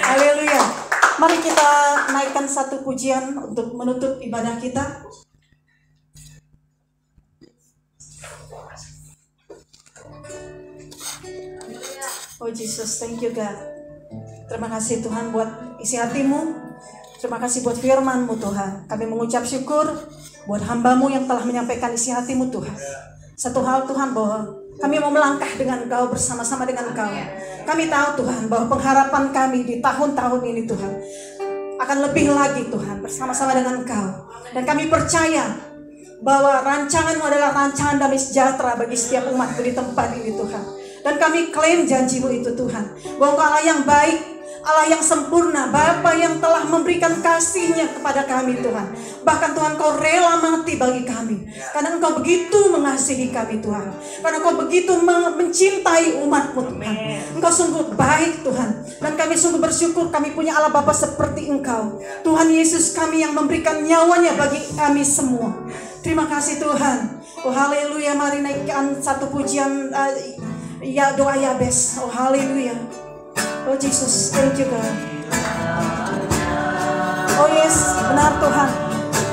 Haleluya. Mari kita naikkan satu pujian untuk menutup ibadah kita. Oh Jesus, thank you God. Terima kasih Tuhan buat isi hatimu. Terima kasih buat firman-Mu Tuhan. Kami mengucap syukur buat hamba-Mu yang telah menyampaikan isi hati-Mu Tuhan. Satu hal Tuhan, bahwa kami mau melangkah dengan Engkau, bersama-sama dengan Engkau. Kami tahu Tuhan bahwa pengharapan kami di tahun-tahun ini Tuhan akan lebih lagi Tuhan, bersama-sama dengan Engkau. Dan kami percaya bahwa rancangan-Mu adalah rancangan damai sejahtera bagi setiap umat di tempat ini Tuhan. Dan kami klaim janji-Mu itu Tuhan, bahwa Engkau Allah yang baik, Allah yang sempurna, Bapa yang telah memberikan kasih-Nya kepada kami Tuhan. Bahkan Tuhan, Kau rela mati bagi kami, karena Engkau begitu mengasihi kami Tuhan. Karena Kau begitu mencintai umat-Mu Tuhan. Engkau sungguh baik Tuhan. Dan kami sungguh bersyukur kami punya Allah Bapa seperti Engkau. Tuhan Yesus kami yang memberikan nyawanya bagi kami semua. Terima kasih Tuhan. Oh haleluya, mari naikkan satu pujian ya doa Yabes. Oh haleluya. Oh Jesus, thank you God. Oh yes, benar Tuhan.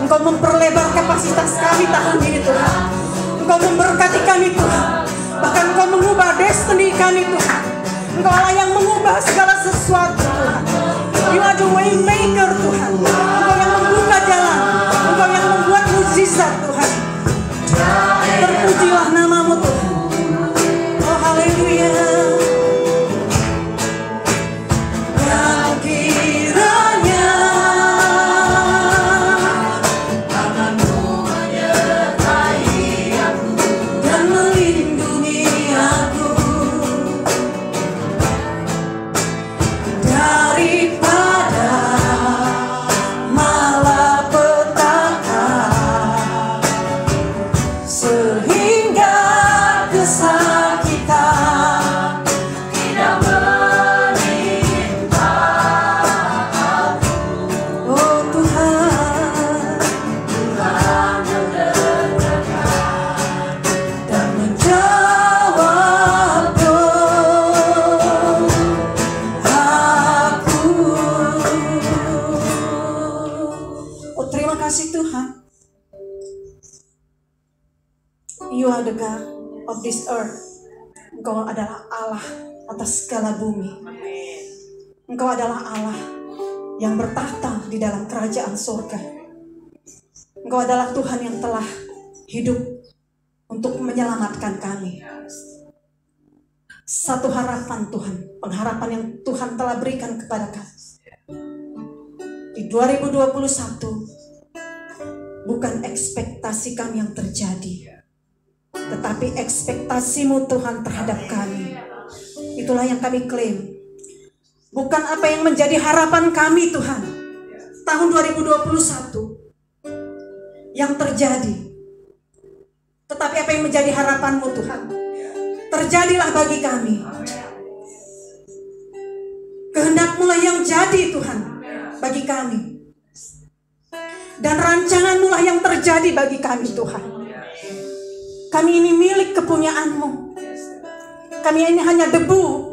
Engkau memperlebar kapasitas kami tahun ini Tuhan. Engkau memberkati kami Tuhan. Bahkan Engkau mengubah destiny kami Tuhan. Engkau Allah yang mengubah segala sesuatu Tuhan. You are the way maker Tuhan. Engkau yang membuka jalan. Engkau yang membuat mukjizat Tuhan. Terpujilah nama-Mu Tuhan. Oh haleluya. Engkau adalah Allah atas segala bumi. Engkau adalah Allah yang bertahta di dalam kerajaan surga. Engkau adalah Tuhan yang telah hidup untuk menyelamatkan kami. Satu harapan Tuhan, pengharapan yang Tuhan telah berikan kepada kami. Di 2021, bukan ekspektasi kami yang terjadi, tetapi ekspektasi-Mu Tuhan terhadap kami. Itulah yang kami klaim. Bukan apa yang menjadi harapan kami Tuhan tahun 2021 yang terjadi, tetapi apa yang menjadi harapan-Mu Tuhan terjadilah bagi kami. Kehendak-Mu lah yang jadi Tuhan bagi kami. Dan rancangan-Mu lah yang terjadi bagi kami Tuhan. Kami ini milik kepunyaan-Mu. Kami ini hanya debu,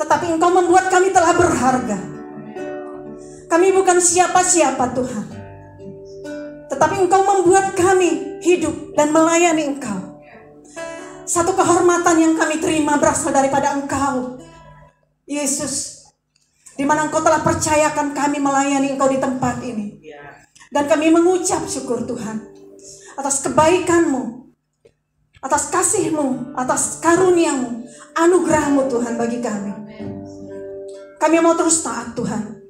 tetapi Engkau membuat kami telah berharga. Kami bukan siapa-siapa Tuhan, tetapi Engkau membuat kami hidup dan melayani Engkau. Satu kehormatan yang kami terima berasal daripada Engkau, Yesus, di mana Engkau telah percayakan kami melayani Engkau di tempat ini. Dan kami mengucap syukur Tuhan atas kebaikan-Mu, atas kasih-Mu, atas karunia-Mu, anugerah-Mu Tuhan bagi kami. Kami mau terus taat Tuhan.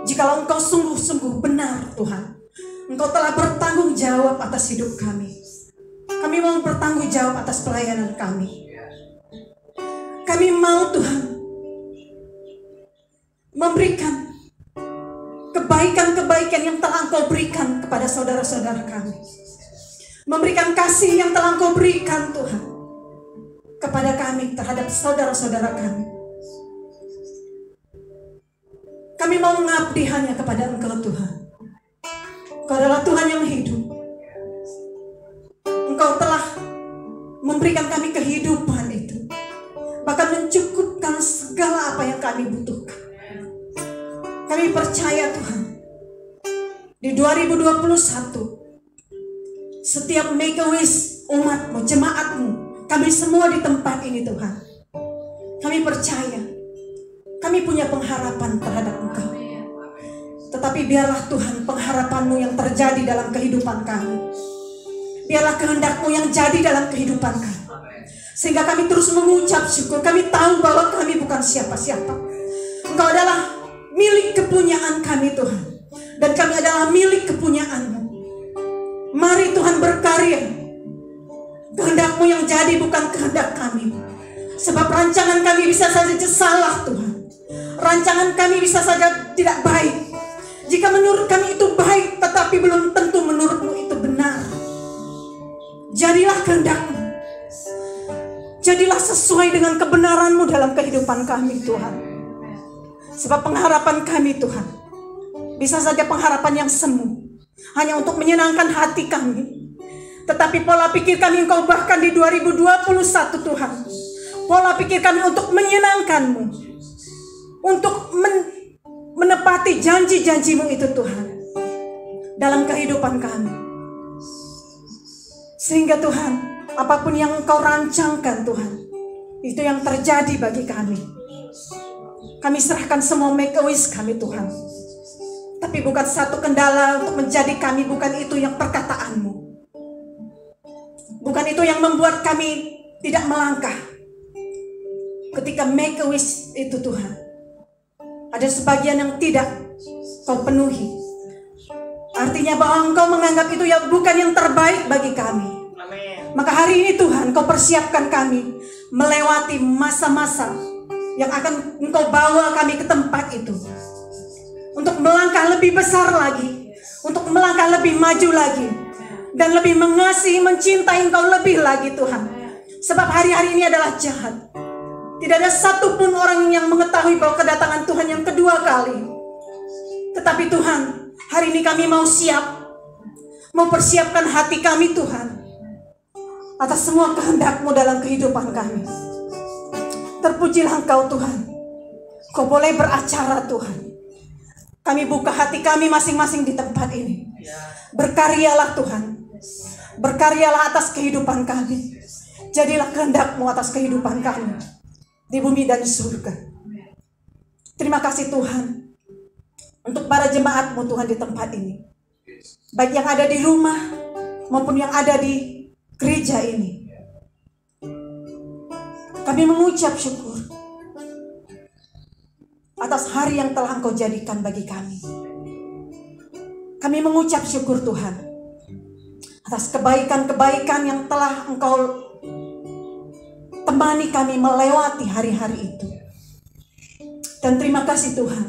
Jikalau Engkau sungguh-sungguh benar Tuhan, Engkau telah bertanggung jawab atas hidup kami. Kami mau bertanggung jawab atas pelayanan kami. Kami mau Tuhan memberikan kebaikan-kebaikan yang telah Engkau berikan kepada saudara-saudara kami. Memberikan kasih yang telah Engkau berikan Tuhan kepada kami terhadap saudara-saudara kami. Kami mau mengabdi hanya kepada Engkau Tuhan. Engkau adalah Tuhan yang hidup. Engkau telah memberikan kami kehidupan itu, bahkan mencukupkan segala apa yang kami butuhkan. Kami percaya Tuhan, di 2021 setiap make a wish umat-Mu, jemaat-Mu, kami semua di tempat ini Tuhan, kami percaya kami punya pengharapan terhadap Engkau. Tetapi biarlah Tuhan pengharapan-Mu yang terjadi dalam kehidupan kami. Biarlah kehendak-Mu yang jadi dalam kehidupan kami. Sehingga kami terus mengucap syukur. Kami tahu bahwa kami bukan siapa-siapa. Engkau adalah milik kepunyaan kami Tuhan. Dan kami adalah milik kepunyaan-Mu. Mari Tuhan berkarya. Kehendak-Mu yang jadi bukan kehendak kami. Sebab rancangan kami bisa saja salah Tuhan. Rancangan kami bisa saja tidak baik. Jika menurut kami itu baik, tetapi belum tentu menurut-Mu itu benar. Jadilah kehendak-Mu. Jadilah sesuai dengan kebenaran-Mu dalam kehidupan kami Tuhan. Sebab pengharapan kami Tuhan bisa saja pengharapan yang semu, hanya untuk menyenangkan hati kami. Tetapi pola pikir kami Engkau bahkan di 2021 Tuhan, pola pikir kami untuk menyenangkan-Mu, untuk menepati janji-janji-Mu itu Tuhan dalam kehidupan kami. Sehingga Tuhan, apapun yang Engkau rancangkan Tuhan, itu yang terjadi bagi kami. Kami serahkan semua make a wish kami Tuhan. Tapi bukan satu kendala untuk menjadi kami, bukan itu yang perkataan-Mu. Bukan itu yang membuat kami tidak melangkah. Ketika make a wish itu Tuhan, ada sebagian yang tidak Kau penuhi. Artinya bahwa Engkau menganggap itu ya bukan yang terbaik bagi kami. Maka hari ini Tuhan, Kau persiapkan kami melewati masa-masa yang akan Engkau bawa kami ke tempat itu. Untuk melangkah lebih besar lagi. Untuk melangkah lebih maju lagi. Dan lebih mengasihi, mencintai Engkau lebih lagi Tuhan. Sebab hari-hari ini adalah jahat. Tidak ada satupun orang yang mengetahui bahwa kedatangan Tuhan yang kedua kali. Tetapi Tuhan, hari ini kami mau siap. Mau persiapkan hati kami Tuhan. Atas semua kehendak-Mu dalam kehidupan kami. Terpujilah Engkau Tuhan. Kau boleh beracara Tuhan. Kami buka hati kami masing-masing di tempat ini. Berkaryalah Tuhan. Berkaryalah atas kehidupan kami. Jadilah kehendak-Mu atas kehidupan kami. Di bumi dan di surga. Terima kasih Tuhan. Untuk para jemaat-Mu Tuhan di tempat ini. Baik yang ada di rumah maupun yang ada di gereja ini. Kami mengucap syukur atas hari yang telah Engkau jadikan bagi kami. Kami mengucap syukur Tuhan atas kebaikan-kebaikan yang telah Engkau temani kami melewati hari-hari itu. Dan terima kasih Tuhan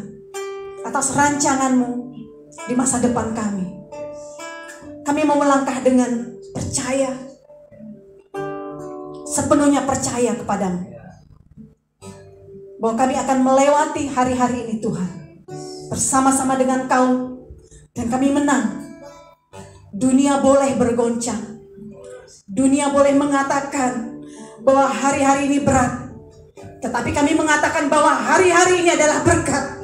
atas rancangan-Mu di masa depan kami. Kami mau melangkah dengan percaya, sepenuhnya percaya kepadamu. Bahwa kami akan melewati hari-hari ini Tuhan. Bersama-sama dengan Kau. Dan kami menang. Dunia boleh bergoncang. Dunia boleh mengatakan bahwa hari-hari ini berat. Tetapi kami mengatakan bahwa hari-hari ini adalah berkat.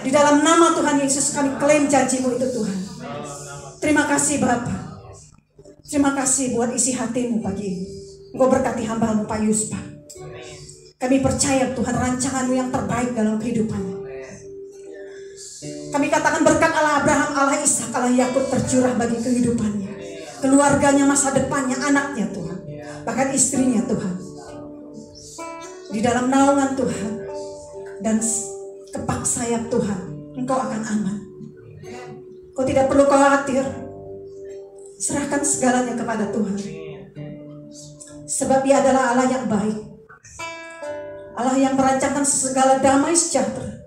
Di dalam nama Tuhan Yesus kami klaim janji-Mu itu Tuhan. Terima kasih Bapa. Terima kasih buat isi hati-Mu pagi ini. Engkau berkati hamba-Mu Pak Yuspa. Kami percaya Tuhan rancangan-Mu yang terbaik dalam kehidupannya. Kami katakan berkat Allah Abraham, Allah Ishak, Allah Yakub tercurah bagi kehidupannya. Keluarganya, masa depannya, anaknya Tuhan. Bahkan istrinya Tuhan. Di dalam naungan Tuhan. Dan kepak sayap Tuhan. Engkau akan aman. Kau tidak perlu khawatir. Serahkan segalanya kepada Tuhan. Sebab Dia adalah Allah yang baik. Allah yang merancangkan segala damai sejahtera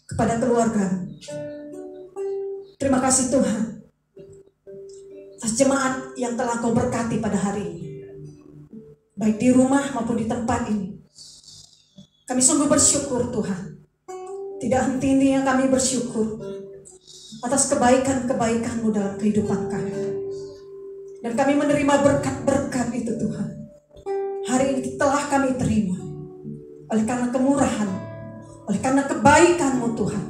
kepada keluarga. Terima kasih Tuhan atas jemaat yang telah Kau berkati pada hari ini. Baik di rumah maupun di tempat ini. Kami sungguh bersyukur Tuhan. Tidak henti-hentinya kami bersyukur atas kebaikan-kebaikan-Mu dalam kehidupan kami. Dan kami menerima berkat-berkat itu Tuhan. Hari ini telah kami terima. Oleh karena kemurahan, oleh karena kebaikan-Mu Tuhan.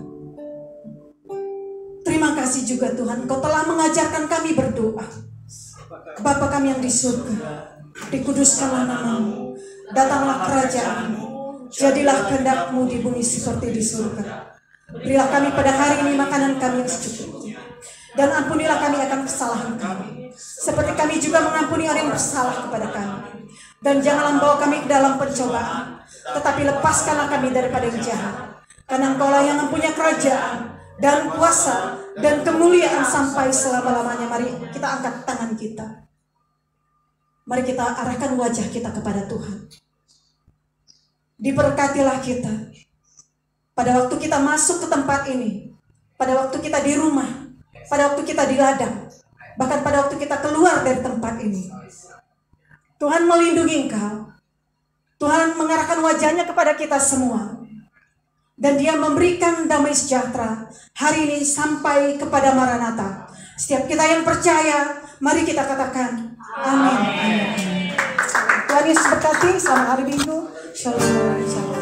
Terima kasih juga Tuhan, Engkau telah mengajarkan kami berdoa. Bapa kami yang di surga, dikuduskanlah nama-Mu, datanglah kerajaan-Mu, jadilah kehendak-Mu di bumi seperti di surga. Berilah kami pada hari ini makanan kami Dan ampunilah kami akan kesalahan kami, seperti kami juga mengampuni orang yang bersalah kepada kami. Dan janganlah bawa kami ke dalam pencobaan, tetapi lepaskanlah kami daripada yang jahat. Karena Engkaulah yang mempunyai kerajaan dan kuasa dan kemuliaan sampai selama-lamanya. Mari kita angkat tangan kita. Mari kita arahkan wajah kita kepada Tuhan. Diberkatilah kita. Pada waktu kita masuk ke tempat ini, pada waktu kita di rumah, pada waktu kita di ladang, bahkan pada waktu kita keluar dari tempat ini. Tuhan melindungi engkau. Tuhan mengarahkan wajahnya kepada kita semua. Dan Dia memberikan damai sejahtera hari ini sampai kepada Maranatha. Setiap kita yang percaya, mari kita katakan amin. Tuhan Yesus berkati. Selamat hari Minggu. Shalom. Shalom.